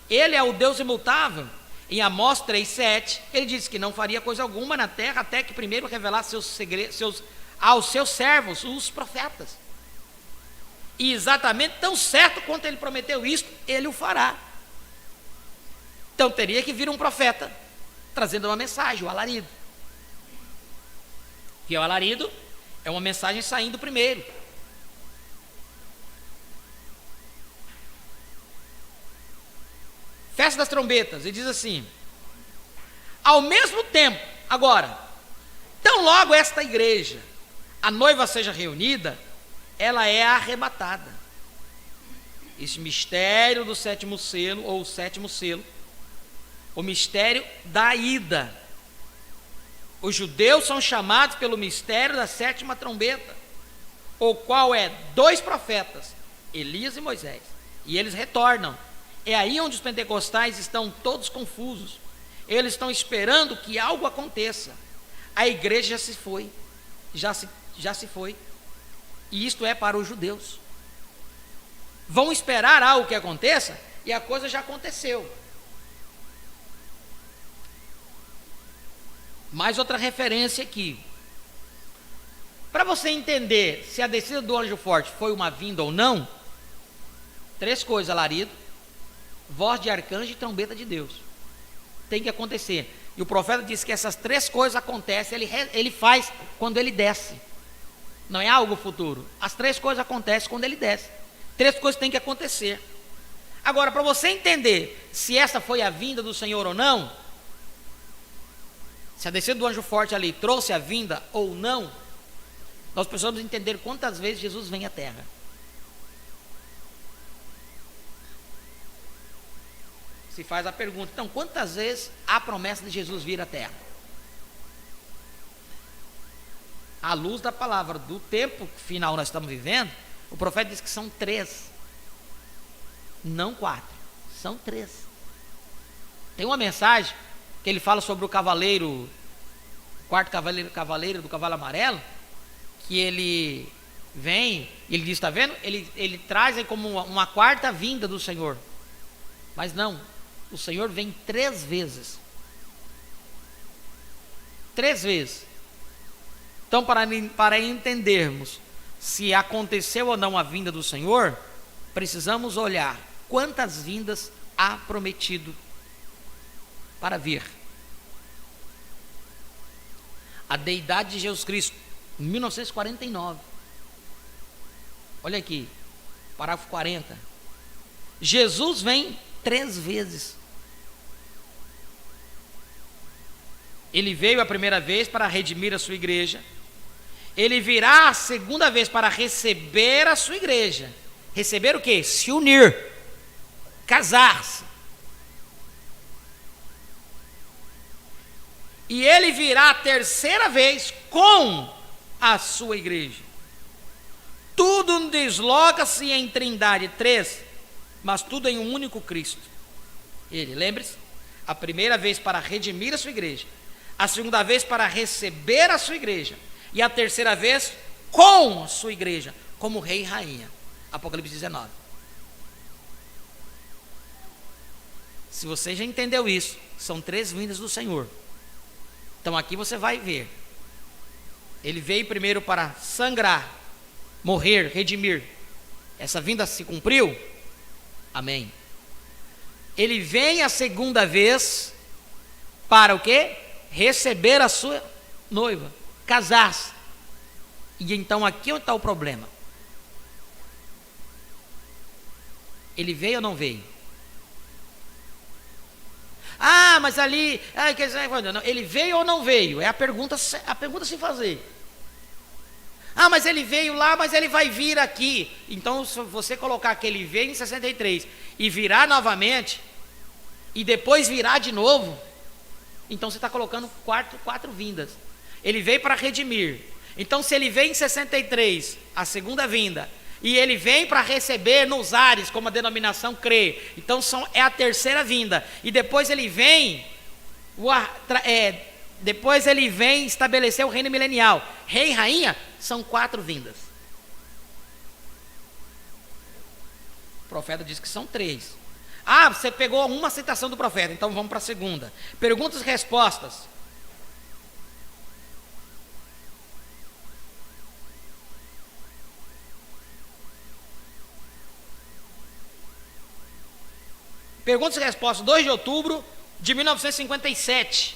Speaker 1: Ele é o Deus imutável. Em Amós 3,7, Ele disse que não faria coisa alguma na terra, até que primeiro revelasse seus segredos aos seus servos, os profetas. E exatamente tão certo quanto Ele prometeu isto, Ele o fará. Então teria que vir um profeta, trazendo uma mensagem, o alarido. Que é o alarido? É uma mensagem saindo primeiro. Festa das trombetas, ele diz assim: ao mesmo tempo, agora, tão logo esta igreja, a noiva seja reunida, ela é arrebatada. Esse mistério do 7º selo, ou o 7º selo, o mistério da ida. Os judeus são chamados pelo mistério da 7ª trombeta, o qual é 2 profetas, Elias e Moisés, e eles retornam. É aí onde os pentecostais estão todos confusos. Eles estão esperando que algo aconteça. A igreja já se foi, já se foi. E isto é para os judeus. Vão esperar algo que aconteça, e a coisa já aconteceu. Mais outra referência aqui. Para você entender se a descida do anjo forte foi uma vinda ou não, 3 coisas: alarido, voz de arcanjo e trombeta de Deus. Tem que acontecer. E o profeta disse que essas 3 coisas acontecem, ele faz quando ele desce. Não é algo futuro. As 3 coisas acontecem quando ele desce. 3 coisas têm que acontecer. Agora, para você entender se essa foi a vinda do Senhor ou não, se a descida do anjo forte ali trouxe a vinda ou não, nós precisamos entender quantas vezes Jesus vem à terra. Se faz a pergunta, então, quantas vezes há promessa de Jesus vir à terra? À luz da palavra do tempo final nós estamos vivendo, o profeta diz que são 3, não 4, são 3. Tem uma mensagem que ele fala sobre o cavaleiro, o 4º cavaleiro do cavalo amarelo, que ele vem, ele diz, está vendo? Ele traz aí como uma 4ª vinda do Senhor. Mas não, o Senhor vem 3 vezes. 3 vezes. Então, para entendermos se aconteceu ou não a vinda do Senhor, precisamos olhar quantas vindas há prometido para vir. A deidade de Jesus Cristo, em 1949. Olha aqui, parágrafo 40. Jesus vem 3 vezes. Ele veio a primeira vez para redimir a sua igreja. Ele virá a segunda vez para receber a sua igreja. Receber o quê? Se unir, casar-se. E ele virá a terceira vez com a sua igreja. Tudo desloca-se em trindade, três, mas tudo em um único Cristo. Ele, lembre-se, a primeira vez para redimir a sua igreja, a segunda vez para receber a sua igreja, e a terceira vez com a sua igreja, como rei e rainha. Apocalipse 19. Se você já entendeu isso, são três vindas do Senhor. Então aqui você vai ver. Ele veio primeiro para sangrar, morrer, redimir. Essa vinda se cumpriu? Amém. Ele vem a segunda vez para o quê? Receber a sua noiva, casar-se. E então aqui onde está o problema? Ele veio ou não veio? Ah, mas ali, não, ele veio ou não veio? É a pergunta a se fazer. Ah, mas ele veio lá, mas ele vai vir aqui. Então, se você colocar que ele veio em 63 e virá novamente, e depois virá de novo, então você está colocando quatro vindas. Ele veio para redimir. Então, se ele veio em 63, a segunda vinda, e ele vem para receber nos ares, como a denominação crê, então é a terceira vinda. E depois ele vem, estabelecer o reino milenial. Rei e rainha são 4 vindas. O profeta diz que são 3. Ah, você pegou uma citação do profeta, então vamos para a segunda. Perguntas e respostas. Perguntas e respostas, 2 de outubro de 1957.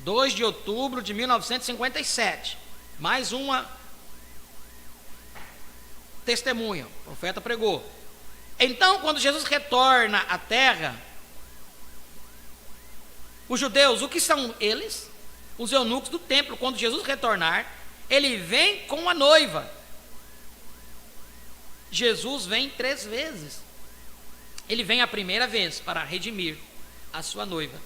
Speaker 1: 2 de outubro de 1957. Mais uma testemunha. O profeta pregou. Então, quando Jesus retorna à terra, os judeus, o que são eles? Os eunucos do templo. Quando Jesus retornar, ele vem com a noiva. Jesus vem 3 vezes. Ele vem a primeira vez para redimir a sua noiva.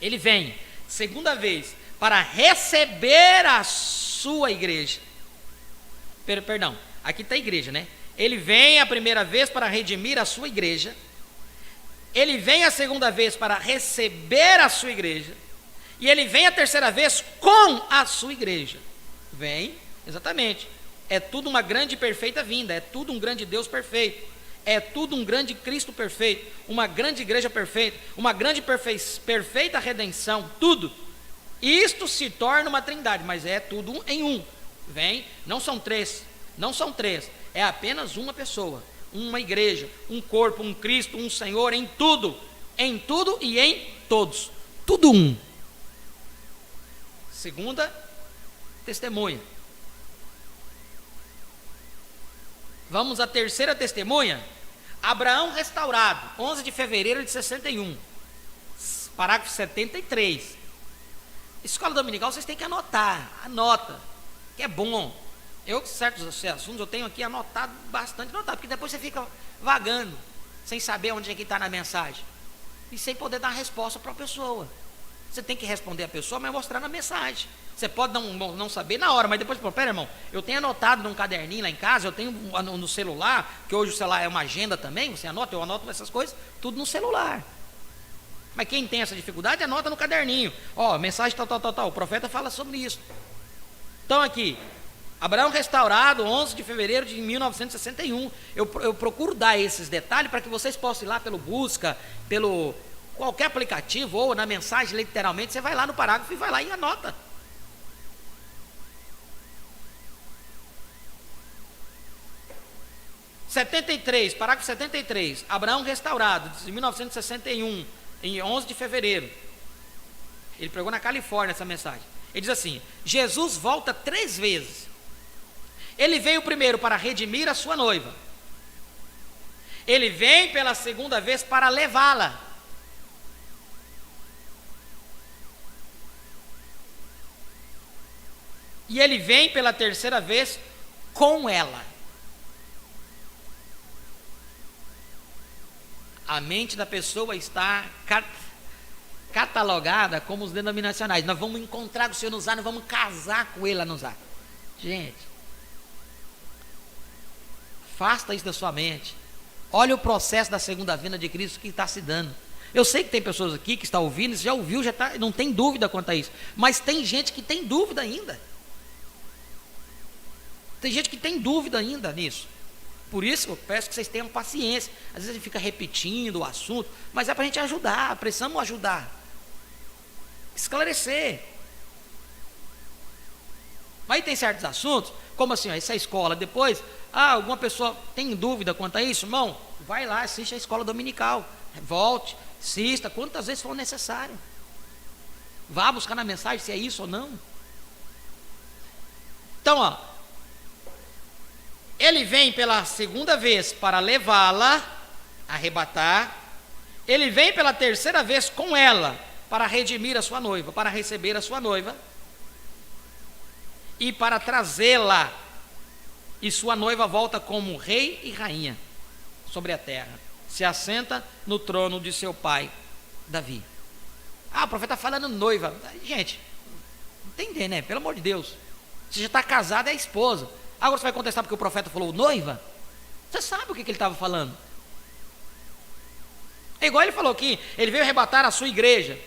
Speaker 1: Ele vem segunda vez para receber a sua igreja. Perdão, aqui está a igreja, né? Ele vem a primeira vez para redimir a sua igreja. Ele vem a segunda vez para receber a sua igreja. E ele vem a terceira vez com a sua igreja. Vem, exatamente. É tudo uma grande e perfeita vinda, é tudo um grande Deus perfeito, é tudo um grande Cristo perfeito, uma grande igreja perfeita, uma grande perfeita redenção, tudo. Isto se torna uma trindade, mas é tudo em um. Vem, não são três, é apenas uma pessoa, uma igreja, um corpo, um Cristo, um Senhor, em tudo e em todos, tudo um. Segunda testemunha. Vamos à terceira testemunha. Abraão restaurado, 11 de fevereiro de 61, parágrafo 73. Escola dominical vocês têm que anotar, anota, que é bom. Eu, certos assuntos, eu tenho aqui anotado, bastante anotado, porque depois você fica vagando, sem saber onde é que está na mensagem, e sem poder dar resposta para a pessoa. Você tem que responder a pessoa, mas mostrar na mensagem. Você pode não saber na hora, mas depois, pera, irmão, eu tenho anotado num caderninho lá em casa, eu tenho no celular, que hoje o celular é uma agenda também, você anota, eu anoto essas coisas, tudo no celular. Mas quem tem essa dificuldade, anota no caderninho. Ó, mensagem tal, o profeta fala sobre isso. Então aqui, Abraão restaurado, 11 de fevereiro de 1961. Eu procuro dar esses detalhes para que vocês possam ir lá pelo busca, pelo qualquer aplicativo, ou na mensagem, literalmente, você vai lá no parágrafo e vai lá e anota. Parágrafo 73, Abraão restaurado, de 1961, em 11 de fevereiro. Ele pregou na Califórnia essa mensagem. Ele diz assim: Jesus volta 3 vezes. Ele veio primeiro para redimir a sua noiva. Ele vem pela segunda vez para levá-la. E ele vem pela terceira vez com ela. A mente da pessoa está catalogada como os denominacionais. Nós vamos encontrar com o Senhor no Zar, nós vamos casar com Ele lá no Zar. Gente, afasta isso da sua mente. Olha o processo da segunda vinda de Cristo que está se dando. Eu sei que tem pessoas aqui que estão ouvindo, já ouviu, já tá, não tem dúvida quanto a isso. Mas tem gente que tem dúvida ainda. Tem gente que tem dúvida ainda nisso. Por isso eu peço que vocês tenham paciência. Às vezes a gente fica repetindo o assunto, mas é para a gente ajudar, precisamos ajudar. Esclarecer. Aí tem certos assuntos, como assim, ó, essa escola, depois, alguma pessoa tem dúvida quanto a isso, irmão, vai lá, assiste a escola dominical, volte, assista, quantas vezes for necessário. Vá buscar na mensagem se é isso ou não. Então, ó, ele vem pela segunda vez para levá-la, arrebatar. Ele vem pela terceira vez com ela para redimir a sua noiva, para receber a sua noiva e para trazê-la. E sua noiva volta como rei e rainha sobre a terra, se assenta no trono de seu pai Davi. O profeta está falando noiva. Gente, entender, né? Pelo amor de Deus, você já está casado, é a esposa. Agora você vai contestar porque o profeta falou noiva? Você sabe o que ele estava falando. É igual ele falou aqui, ele veio arrebatar a sua igreja.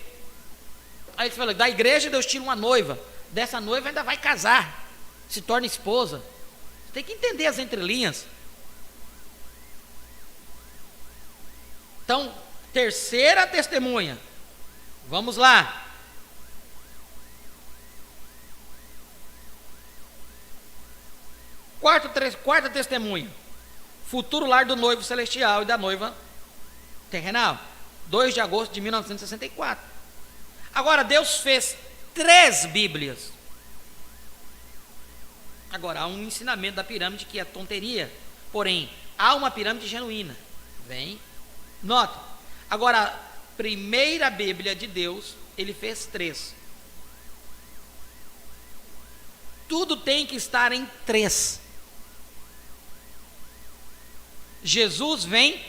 Speaker 1: Aí ele falou, da igreja Deus tira uma noiva, dessa noiva ainda vai casar, se torna esposa. Você tem que entender as entrelinhas. Então, terceira testemunha, vamos lá. Quarta testemunha, futuro lar do noivo celestial e da noiva terrenal, 2 de agosto de 1964. Agora, Deus fez 3 Bíblias. Agora, há um ensinamento da pirâmide que é tonteria, porém, há uma pirâmide genuína. Vem, nota. Agora, a primeira Bíblia de Deus, ele fez 3. Tudo tem que estar em 3. Jesus vem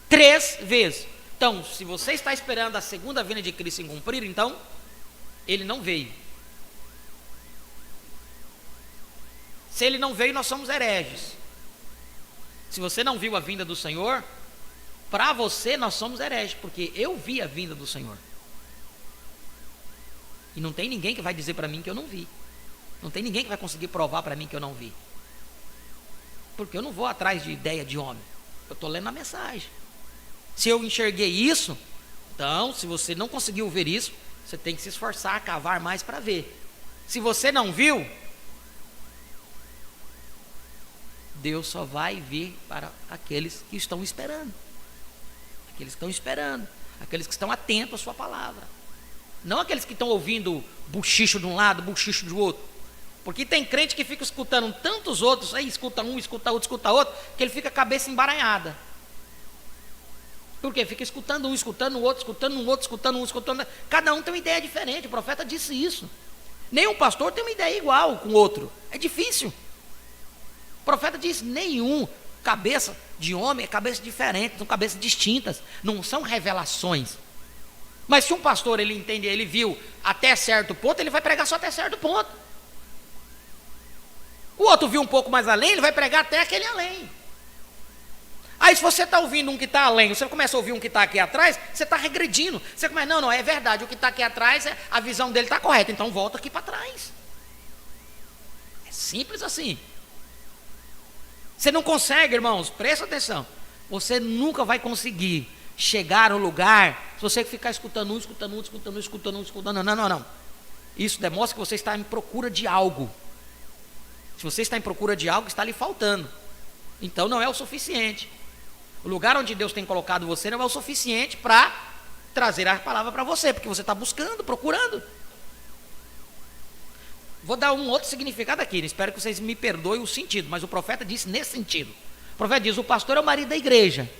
Speaker 1: 3 vezes. Então, se você está esperando a segunda vinda de Cristo se cumprir, então, ele não veio. Se ele não veio, nós somos hereges. Se você não viu a vinda do Senhor, para você nós somos hereges, porque eu vi a vinda do Senhor. E não tem ninguém que vai dizer para mim que eu não vi. Não tem ninguém que vai conseguir provar para mim que eu não vi. Porque eu não vou atrás de ideia de homem. Eu estou lendo a mensagem. Se eu enxerguei isso, então, se você não conseguiu ver isso, você tem que se esforçar a cavar mais para ver. Se você não viu, Deus só vai vir para aqueles que estão esperando. Aqueles que estão esperando. Aqueles que estão atentos à sua palavra. Não aqueles que estão ouvindo buchicho de um lado, buchicho do outro. Porque tem crente que fica escutando tantos outros, aí escuta um, escuta outro, escuta outro, que ele fica a cabeça embaranhada. Por quê? Fica escutando um, escutando o outro, escutando um outro, escutando um, escutando outro. Cada um tem uma ideia diferente, o profeta disse isso. Nenhum pastor tem uma ideia igual com o outro. É difícil. O profeta disse, nenhum. Cabeça de homem é cabeça diferente, são cabeças distintas, não são revelações. Mas se um pastor, ele entende, ele viu até certo ponto, ele vai pregar só até certo ponto. O outro viu um pouco mais além, ele vai pregar até aquele além. Aí se você está ouvindo um que está além, você começa a ouvir um que está aqui atrás, você está regredindo. Você começa, não, é verdade, o que está aqui atrás, a visão dele está correta, então volta aqui para trás. É simples assim. Você não consegue, irmãos, presta atenção. Você nunca vai conseguir chegar ao lugar, se você ficar escutando um, escutando um, escutando um, escutando um, escutando um, não. Isso demonstra que você está em procura de algo. Se você está em procura de algo, está lhe faltando. Então não é o suficiente. O lugar onde Deus tem colocado você não é o suficiente para trazer a palavra para você, porque você está buscando, procurando. Vou dar um outro significado aqui, espero que vocês me perdoem o sentido, mas o profeta disse nesse sentido. O profeta diz, o pastor é o marido da igreja.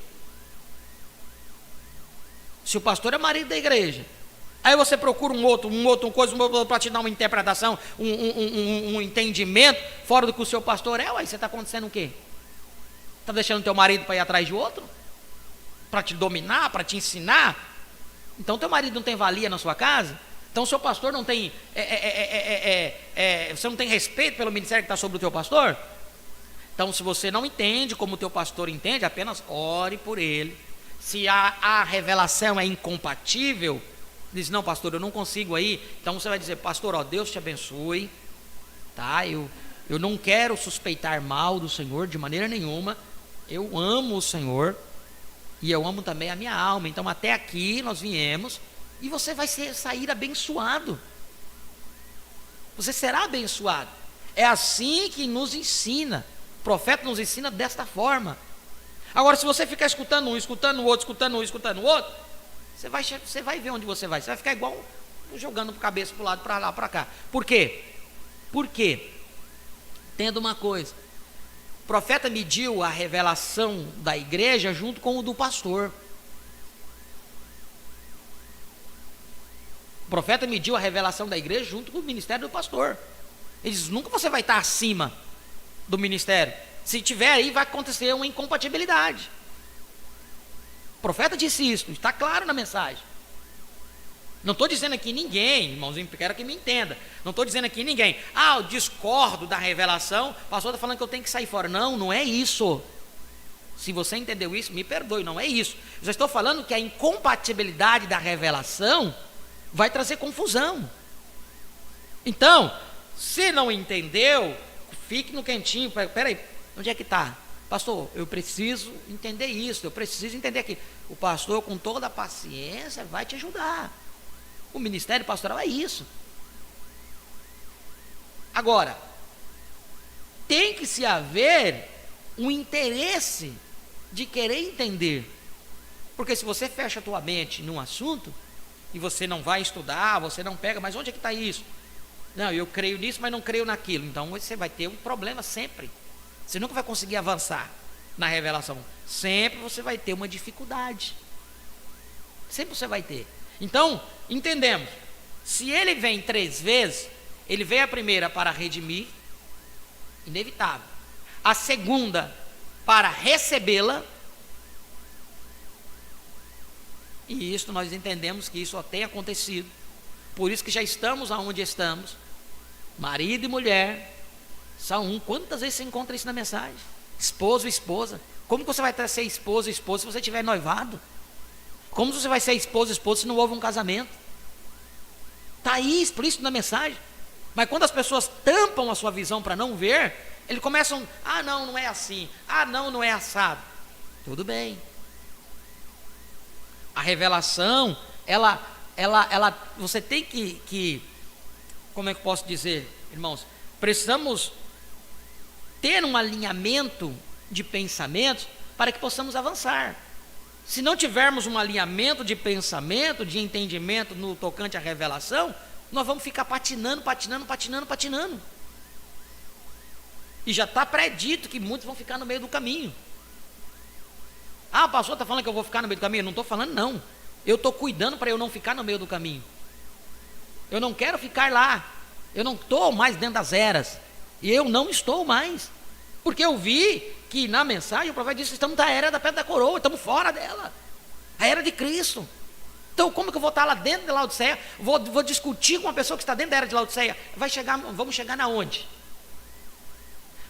Speaker 1: Se o pastor é o marido da igreja, aí você procura um outro coisa para te dar uma interpretação, um entendimento fora do que o seu pastor é, aí você está acontecendo o quê? Está deixando teu marido para ir atrás de outro? Para te dominar, para te ensinar? Então teu marido não tem valia na sua casa? Então seu pastor não tem, você não tem respeito pelo ministério que está sobre o teu pastor? Então se você não entende como o teu pastor entende, apenas ore por ele. Se a revelação é incompatível, diz, não pastor, eu não consigo aí, então você vai dizer, pastor, ó, Deus te abençoe, tá? Eu não quero suspeitar mal do Senhor de maneira nenhuma, eu amo o Senhor, e eu amo também a minha alma, então até aqui nós viemos, e você vai sair abençoado, você será abençoado, é assim que nos ensina, o profeta nos ensina desta forma. Agora se você ficar escutando um, escutando o outro, escutando um, escutando o outro, você vai ver onde você vai ficar igual jogando a cabeça para o lado, para lá, para cá. Por quê? Porque, entenda uma coisa, o profeta mediu a revelação da igreja junto com o do pastor. O profeta mediu a revelação da igreja junto com o ministério do pastor. Ele diz, nunca você vai estar acima do ministério. Se tiver aí, vai acontecer uma incompatibilidade. O profeta disse isso, está claro na mensagem. Não estou dizendo aqui ninguém, irmãozinho, quero que me entenda. Não estou dizendo aqui ninguém, eu discordo da revelação, o pastor está falando que eu tenho que sair fora. Não, não é isso. Se você entendeu isso, me perdoe, não é isso. Eu já estou falando que a incompatibilidade da revelação vai trazer confusão. Então, se não entendeu, fique no quentinho, peraí, onde é que está? Pastor, eu preciso entender isso, eu preciso entender aqui. O pastor, com toda a paciência, vai te ajudar. O ministério pastoral é isso. Agora, tem que se haver um interesse de querer entender. Porque se você fecha a tua mente num assunto, e você não vai estudar, você não pega, mas onde é que está isso? Não, eu creio nisso, mas não creio naquilo. Então você vai ter um problema sempre. Você nunca vai conseguir avançar na revelação. Sempre você vai ter uma dificuldade. Sempre você vai ter. Então, entendemos. Se ele vem 3 vezes, ele veio a primeira para redimir, inevitável. A segunda para recebê-la. E isso nós entendemos que isso só tem acontecido. Por isso que já estamos aonde estamos. Marido e mulher são um. Quantas vezes você encontra isso na mensagem? Esposo e esposa. Como que você vai ser esposo e esposa se você tiver noivado? Como você vai ser esposo e esposa se não houve um casamento? Está aí explícito na mensagem. Mas quando as pessoas tampam a sua visão para não ver, eles começam, não, não é assim, não, não é assado. Tudo bem. A revelação, você tem que, como é que eu posso dizer, irmãos? Precisamos ter um alinhamento de pensamentos para que possamos avançar. Se não tivermos um alinhamento de pensamento, de entendimento no tocante à revelação, nós vamos ficar patinando. E já está predito que muitos vão ficar no meio do caminho. O pastor está falando que eu vou ficar no meio do caminho? Eu não estou falando, não. Eu estou cuidando para eu não ficar no meio do caminho. Eu não quero ficar lá. Eu não estou mais dentro das eras. E eu não estou mais. Porque eu vi que na mensagem o profeta disse que estamos na era da pedra da coroa, estamos fora dela. A era de Cristo. Então como que eu vou estar lá dentro de Laodiceia? Vou discutir com uma pessoa que está dentro da era de Laodiceia? Vamos chegar na onde?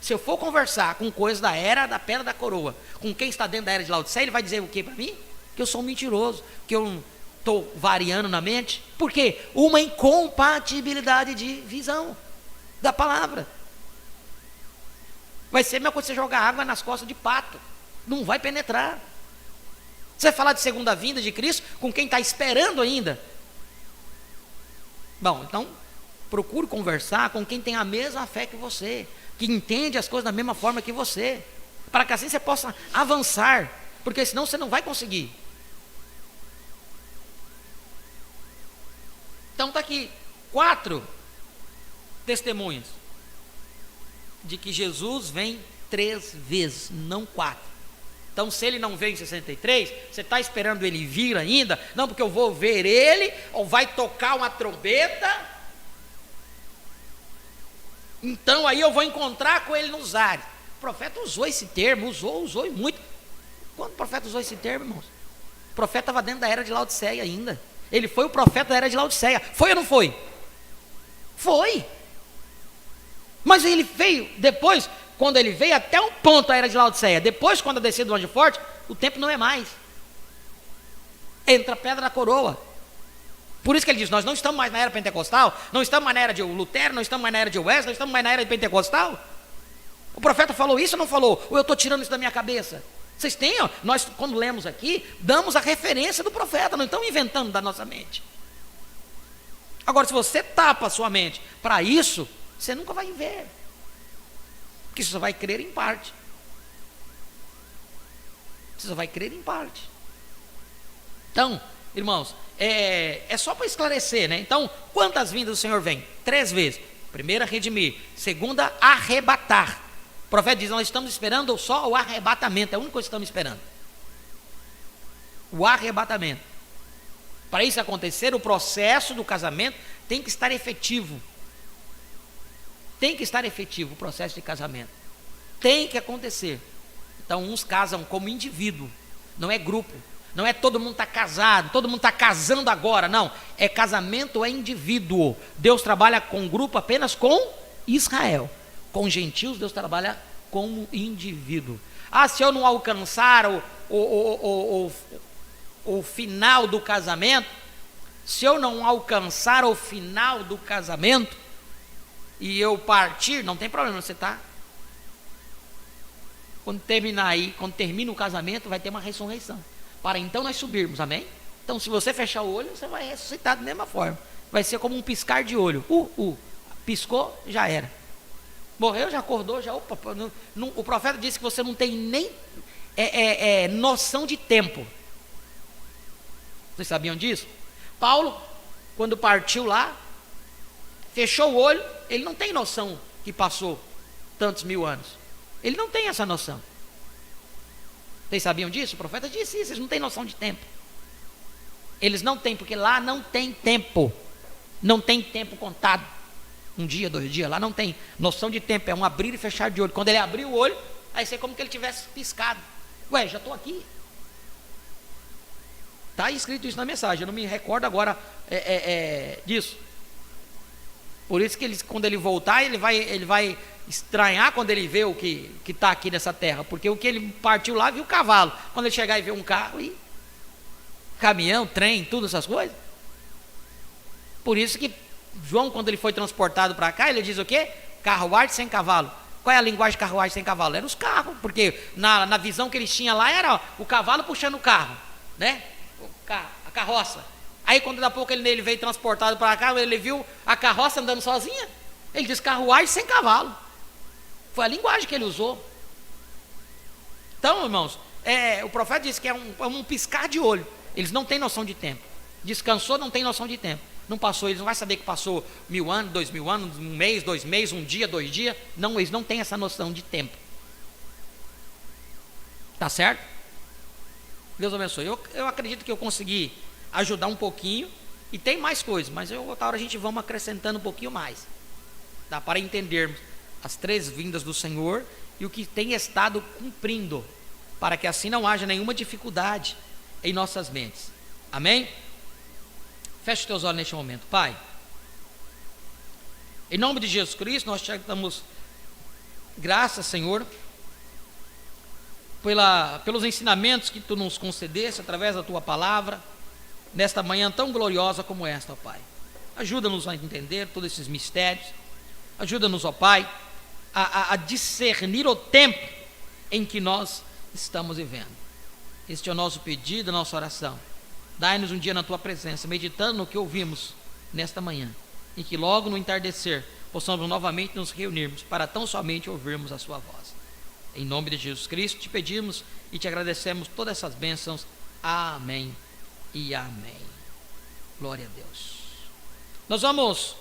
Speaker 1: Se eu for conversar com coisas da era da pedra da coroa, com quem está dentro da era de Laodiceia, ele vai dizer o que para mim? Que eu sou um mentiroso, que eu estou variando na mente. Por quê? Uma incompatibilidade de visão da palavra. Vai ser a mesma coisa você jogar água nas costas de pato. Não vai penetrar. Você vai falar de segunda vinda de Cristo com quem está esperando ainda. Bom, então procure conversar com quem tem a mesma fé que você, que entende as coisas da mesma forma que você, para que assim você possa avançar, porque senão você não vai conseguir. Então está aqui 4 testemunhas de que Jesus vem 3 vezes, não 4. Então se ele não veio em 63, você está esperando ele vir ainda? Não, porque eu vou ver ele, ou vai tocar uma trombeta, então aí eu vou encontrar com ele nos ares. O profeta usou esse termo, usou muito. Quando o profeta usou esse termo, irmãos? O profeta estava dentro da era de Laodiceia ainda. ele foi o profeta da era de Laodiceia. Foi ou não foi? Foi. Mas ele veio depois, quando ele veio até um ponto a era de Laodiceia. Depois, quando a descida do anjo forte, o tempo não é mais. Entra a pedra na coroa. Por isso que ele diz, nós não estamos mais na era pentecostal, não estamos mais na era de Lutero, não estamos mais na era de Wesley, não estamos mais na era de pentecostal. O profeta falou isso ou não falou? Ou eu estou tirando isso da minha cabeça? Vocês têm, ó, nós quando lemos aqui, damos a referência do profeta, não estamos inventando da nossa mente. Agora, se você tapa a sua mente para isso, você nunca vai ver. Porque você só vai crer em parte. Você só vai crer em parte. Então, irmãos, é só para esclarecer, né? Então, quantas vindas do Senhor vem? 3 vezes. Primeira, redimir. Segunda, arrebatar. O profeta diz, nós estamos esperando só o arrebatamento. É a única coisa que estamos esperando. O arrebatamento. Para isso acontecer, o processo do casamento tem que estar efetivo. Tem que estar efetivo o processo de casamento. Tem que acontecer. Então, uns casam como indivíduo, não é grupo. Não é todo mundo está casado, todo mundo está casando agora, não. É casamento, é indivíduo. Deus trabalha com grupo apenas com Israel. Com gentios, Deus trabalha como indivíduo. Ah, se eu não alcançar o final do casamento, se eu não alcançar o final do casamento e eu partir, não tem problema, você está. Quando terminar aí, quando termina o casamento, vai ter uma ressurreição. Para então nós subirmos, amém? Então, se você fechar o olho, você vai ressuscitar da mesma forma. Vai ser como um piscar de olho. Piscou, já era. Morreu, já acordou, já. Opa, o profeta disse que você não tem nem noção de tempo. Vocês sabiam disso? Paulo, quando partiu lá, fechou o olho, ele não tem noção que passou tantos 1000 anos. Ele não tem essa noção. Vocês sabiam disso? O profeta disse isso, eles não têm noção de tempo. Eles não têm, porque lá não tem tempo. Não tem tempo contado. 1 dia, 2 dias, lá não tem noção de tempo. É um abrir e fechar de olho. Quando ele abriu o olho, aí você é como que ele tivesse piscado. Ué, já estou aqui. Está escrito isso na mensagem, eu não me recordo agora disso. Por isso que quando ele voltar, ele vai estranhar quando ele vê o que está aqui nessa terra, porque o que ele partiu lá, viu o cavalo. Quando ele chegar e ver um carro, e caminhão, trem, tudo essas coisas. Por isso que João, quando ele foi transportado para cá, ele diz o quê? Carruagem sem cavalo. Qual é a linguagem de carruagem sem cavalo? Era os carros, porque na visão que eles tinham lá, era o cavalo puxando o carro, né? A carroça. Aí quando daqui a pouco ele veio transportado para cá, ele viu a carroça andando sozinha. Ele diz carruagem sem cavalo. Foi a linguagem que ele usou. Então, irmãos, o profeta disse que é um piscar de olho. Eles não têm noção de tempo. Descansou, não tem noção de tempo. Não passou, eles não vão saber que passou 1000 anos, 2000 anos, 1 mês, 2 meses, 1 dia, 2 dias. Não, eles não têm essa noção de tempo. Tá certo? Deus abençoe. Eu acredito que eu consegui ajudar um pouquinho. E tem mais coisas, mas outra hora a gente vamos acrescentando um pouquinho mais. Tá? Para entendermos as 3 vindas do Senhor e o que tem estado cumprindo, para que assim não haja nenhuma dificuldade em nossas mentes. Amém? Feche os teus olhos neste momento. Pai, em nome de Jesus Cristo, nós te damos graças, Senhor, pelos ensinamentos que Tu nos concedeste através da Tua palavra, nesta manhã tão gloriosa como esta, ó Pai. Ajuda-nos a entender todos esses mistérios. Ajuda-nos, ó Pai, a discernir o tempo em que nós estamos vivendo. Este é o nosso pedido, a nossa oração. Dai-nos um dia na Tua presença, meditando no que ouvimos nesta manhã, e que logo no entardecer possamos novamente nos reunirmos para tão somente ouvirmos a Sua voz. Em nome de Jesus Cristo te pedimos e te agradecemos todas essas bênçãos. Amém e amém. Glória a Deus. Nós vamos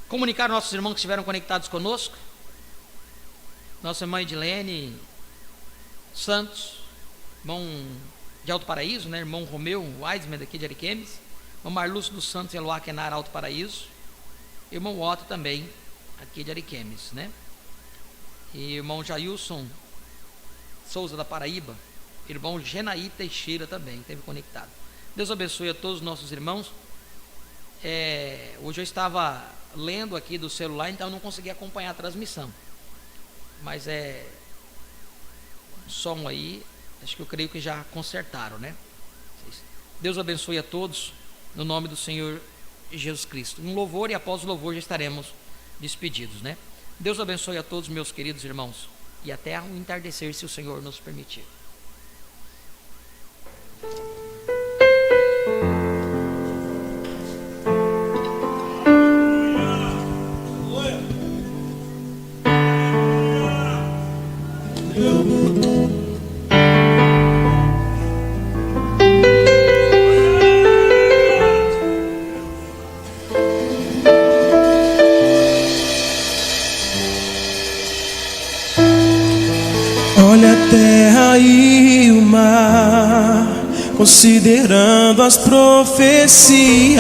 Speaker 1: comunicar aos nossos irmãos que estiveram conectados conosco. Nossa irmã Edilene Santos, irmão de Alto Paraíso, né? Irmão Romeu Weisman daqui de Ariquemes, irmão Marlúcio dos Santos Eloá Kenar Alto Paraíso, irmão Otto também aqui de Ariquemes, né? E irmão Jailson Souza da Paraíba, irmão Genaí Teixeira também esteve conectado. Deus abençoe a todos os nossos irmãos. Hoje eu estava lendo aqui do celular, então eu não consegui acompanhar a transmissão, mas som aí, acho que eu creio que já consertaram, né? Deus abençoe a todos, no nome do Senhor Jesus Cristo. Um louvor, e após o louvor já estaremos despedidos, né? Deus abençoe a todos, meus queridos irmãos, e até o entardecer, se o Senhor nos permitir.
Speaker 2: Olha a terra e o mar, considerando as profecias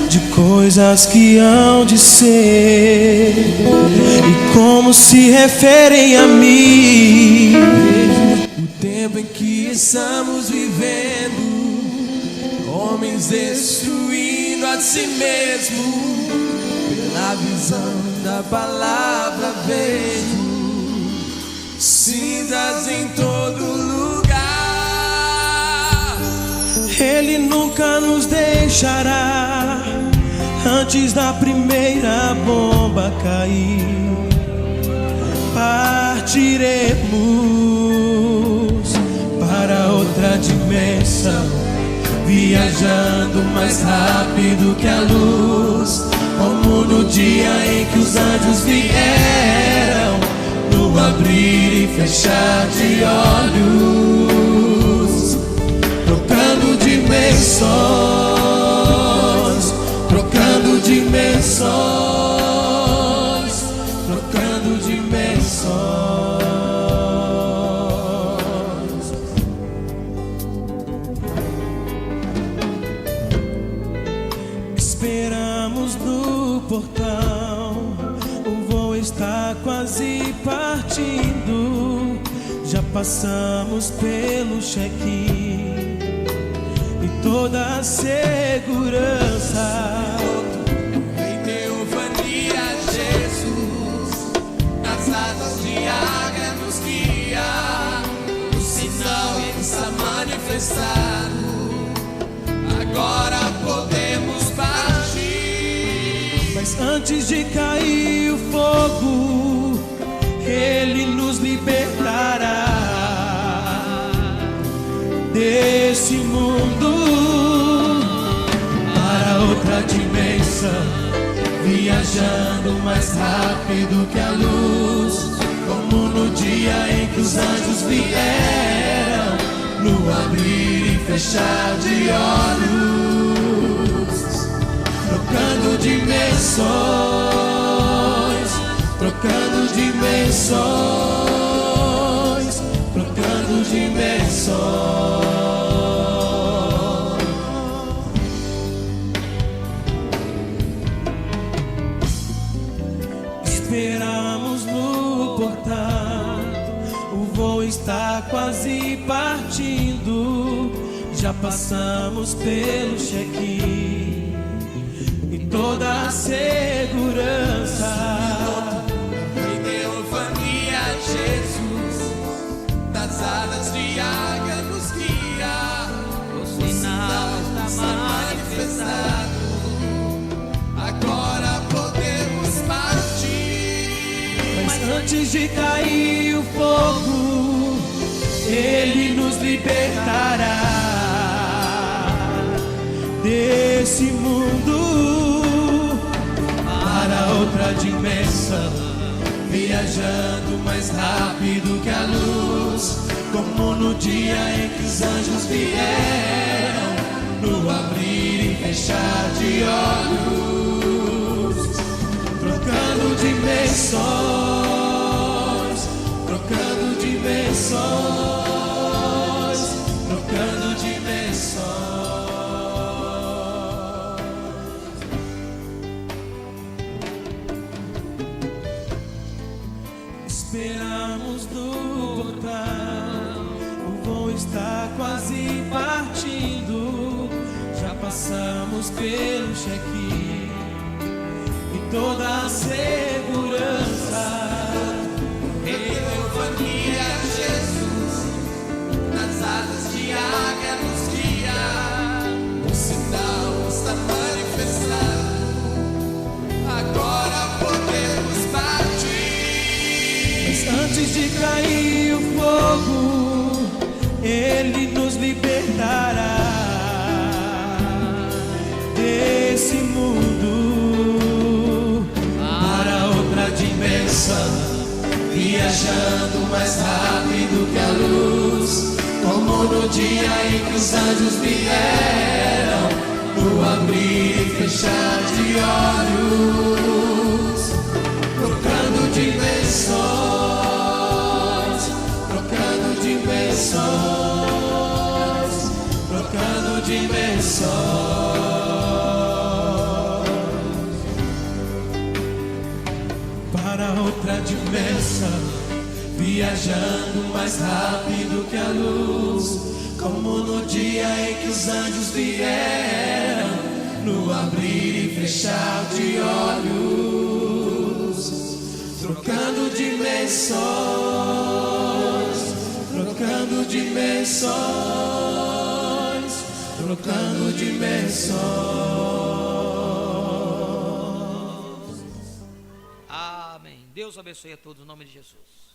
Speaker 2: de coisas que hão de ser, e como se referem a mim. O tempo em que estamos vivendo, homens destruindo a si mesmo, pela visão da palavra vejo cinzas em todo lugar. Ele nunca nos deixará antes da primeira bomba cair. Partiremos para outra dimensão, viajando mais rápido que a luz, como no dia em que os anjos vieram, no abrir e fechar de olhos, trocando dimensões, trocando dimensões, trocando dimensões. Esperamos no portão, o voo está quase partindo. Já passamos pelo check-in e toda a segurança. Em teofania, Jesus, nas asas de águia nos guia. O sinal está manifestado, agora podemos partir. Mas antes de cair o fogo, Ele nos libertará desse mundo para outra dimensão, viajando mais rápido que a luz, como no dia em que os anjos vieram, no abrir e fechar de olhos, trocando dimensões, trocando dimensões, trocando dimensões. Esperamos no portal, o voo está quase partindo. Já passamos pelo check-in e toda a segurança. Em teofania, Jesus, das alas de águia nos guia. O sinal está manifestado, agora podemos partir. Mas antes de cair o fogo, Ele nos libertará desse mundo para outra dimensão, viajando mais rápido que a luz, como no dia em que os anjos vieram, no abrir e fechar de olhos, trocando dimensões, trocando dimensões, trocando dimensões. está quase partindo. Já passamos pelo check-in e toda a segurança.
Speaker 3: Epifania, Jesus, nas asas de águia nos guia. O sinal está manifestado. Agora podemos partir.
Speaker 2: Mas antes de cair o fogo, Ele nos libertará desse mundo para outra dimensão, viajando mais rápido que a luz, como no dia em que os anjos vieram, no abrir e fechar de olhos, trocando dimensões, trocando dimensões, trocando dimensões. Para outra dimensão, viajando mais rápido que a luz, como no dia em que os anjos vieram, no abrir e fechar de olhos, trocando dimensões, trocando dimensões, trocando dimensões.
Speaker 1: Amém. Deus abençoe a todos, em nome de Jesus.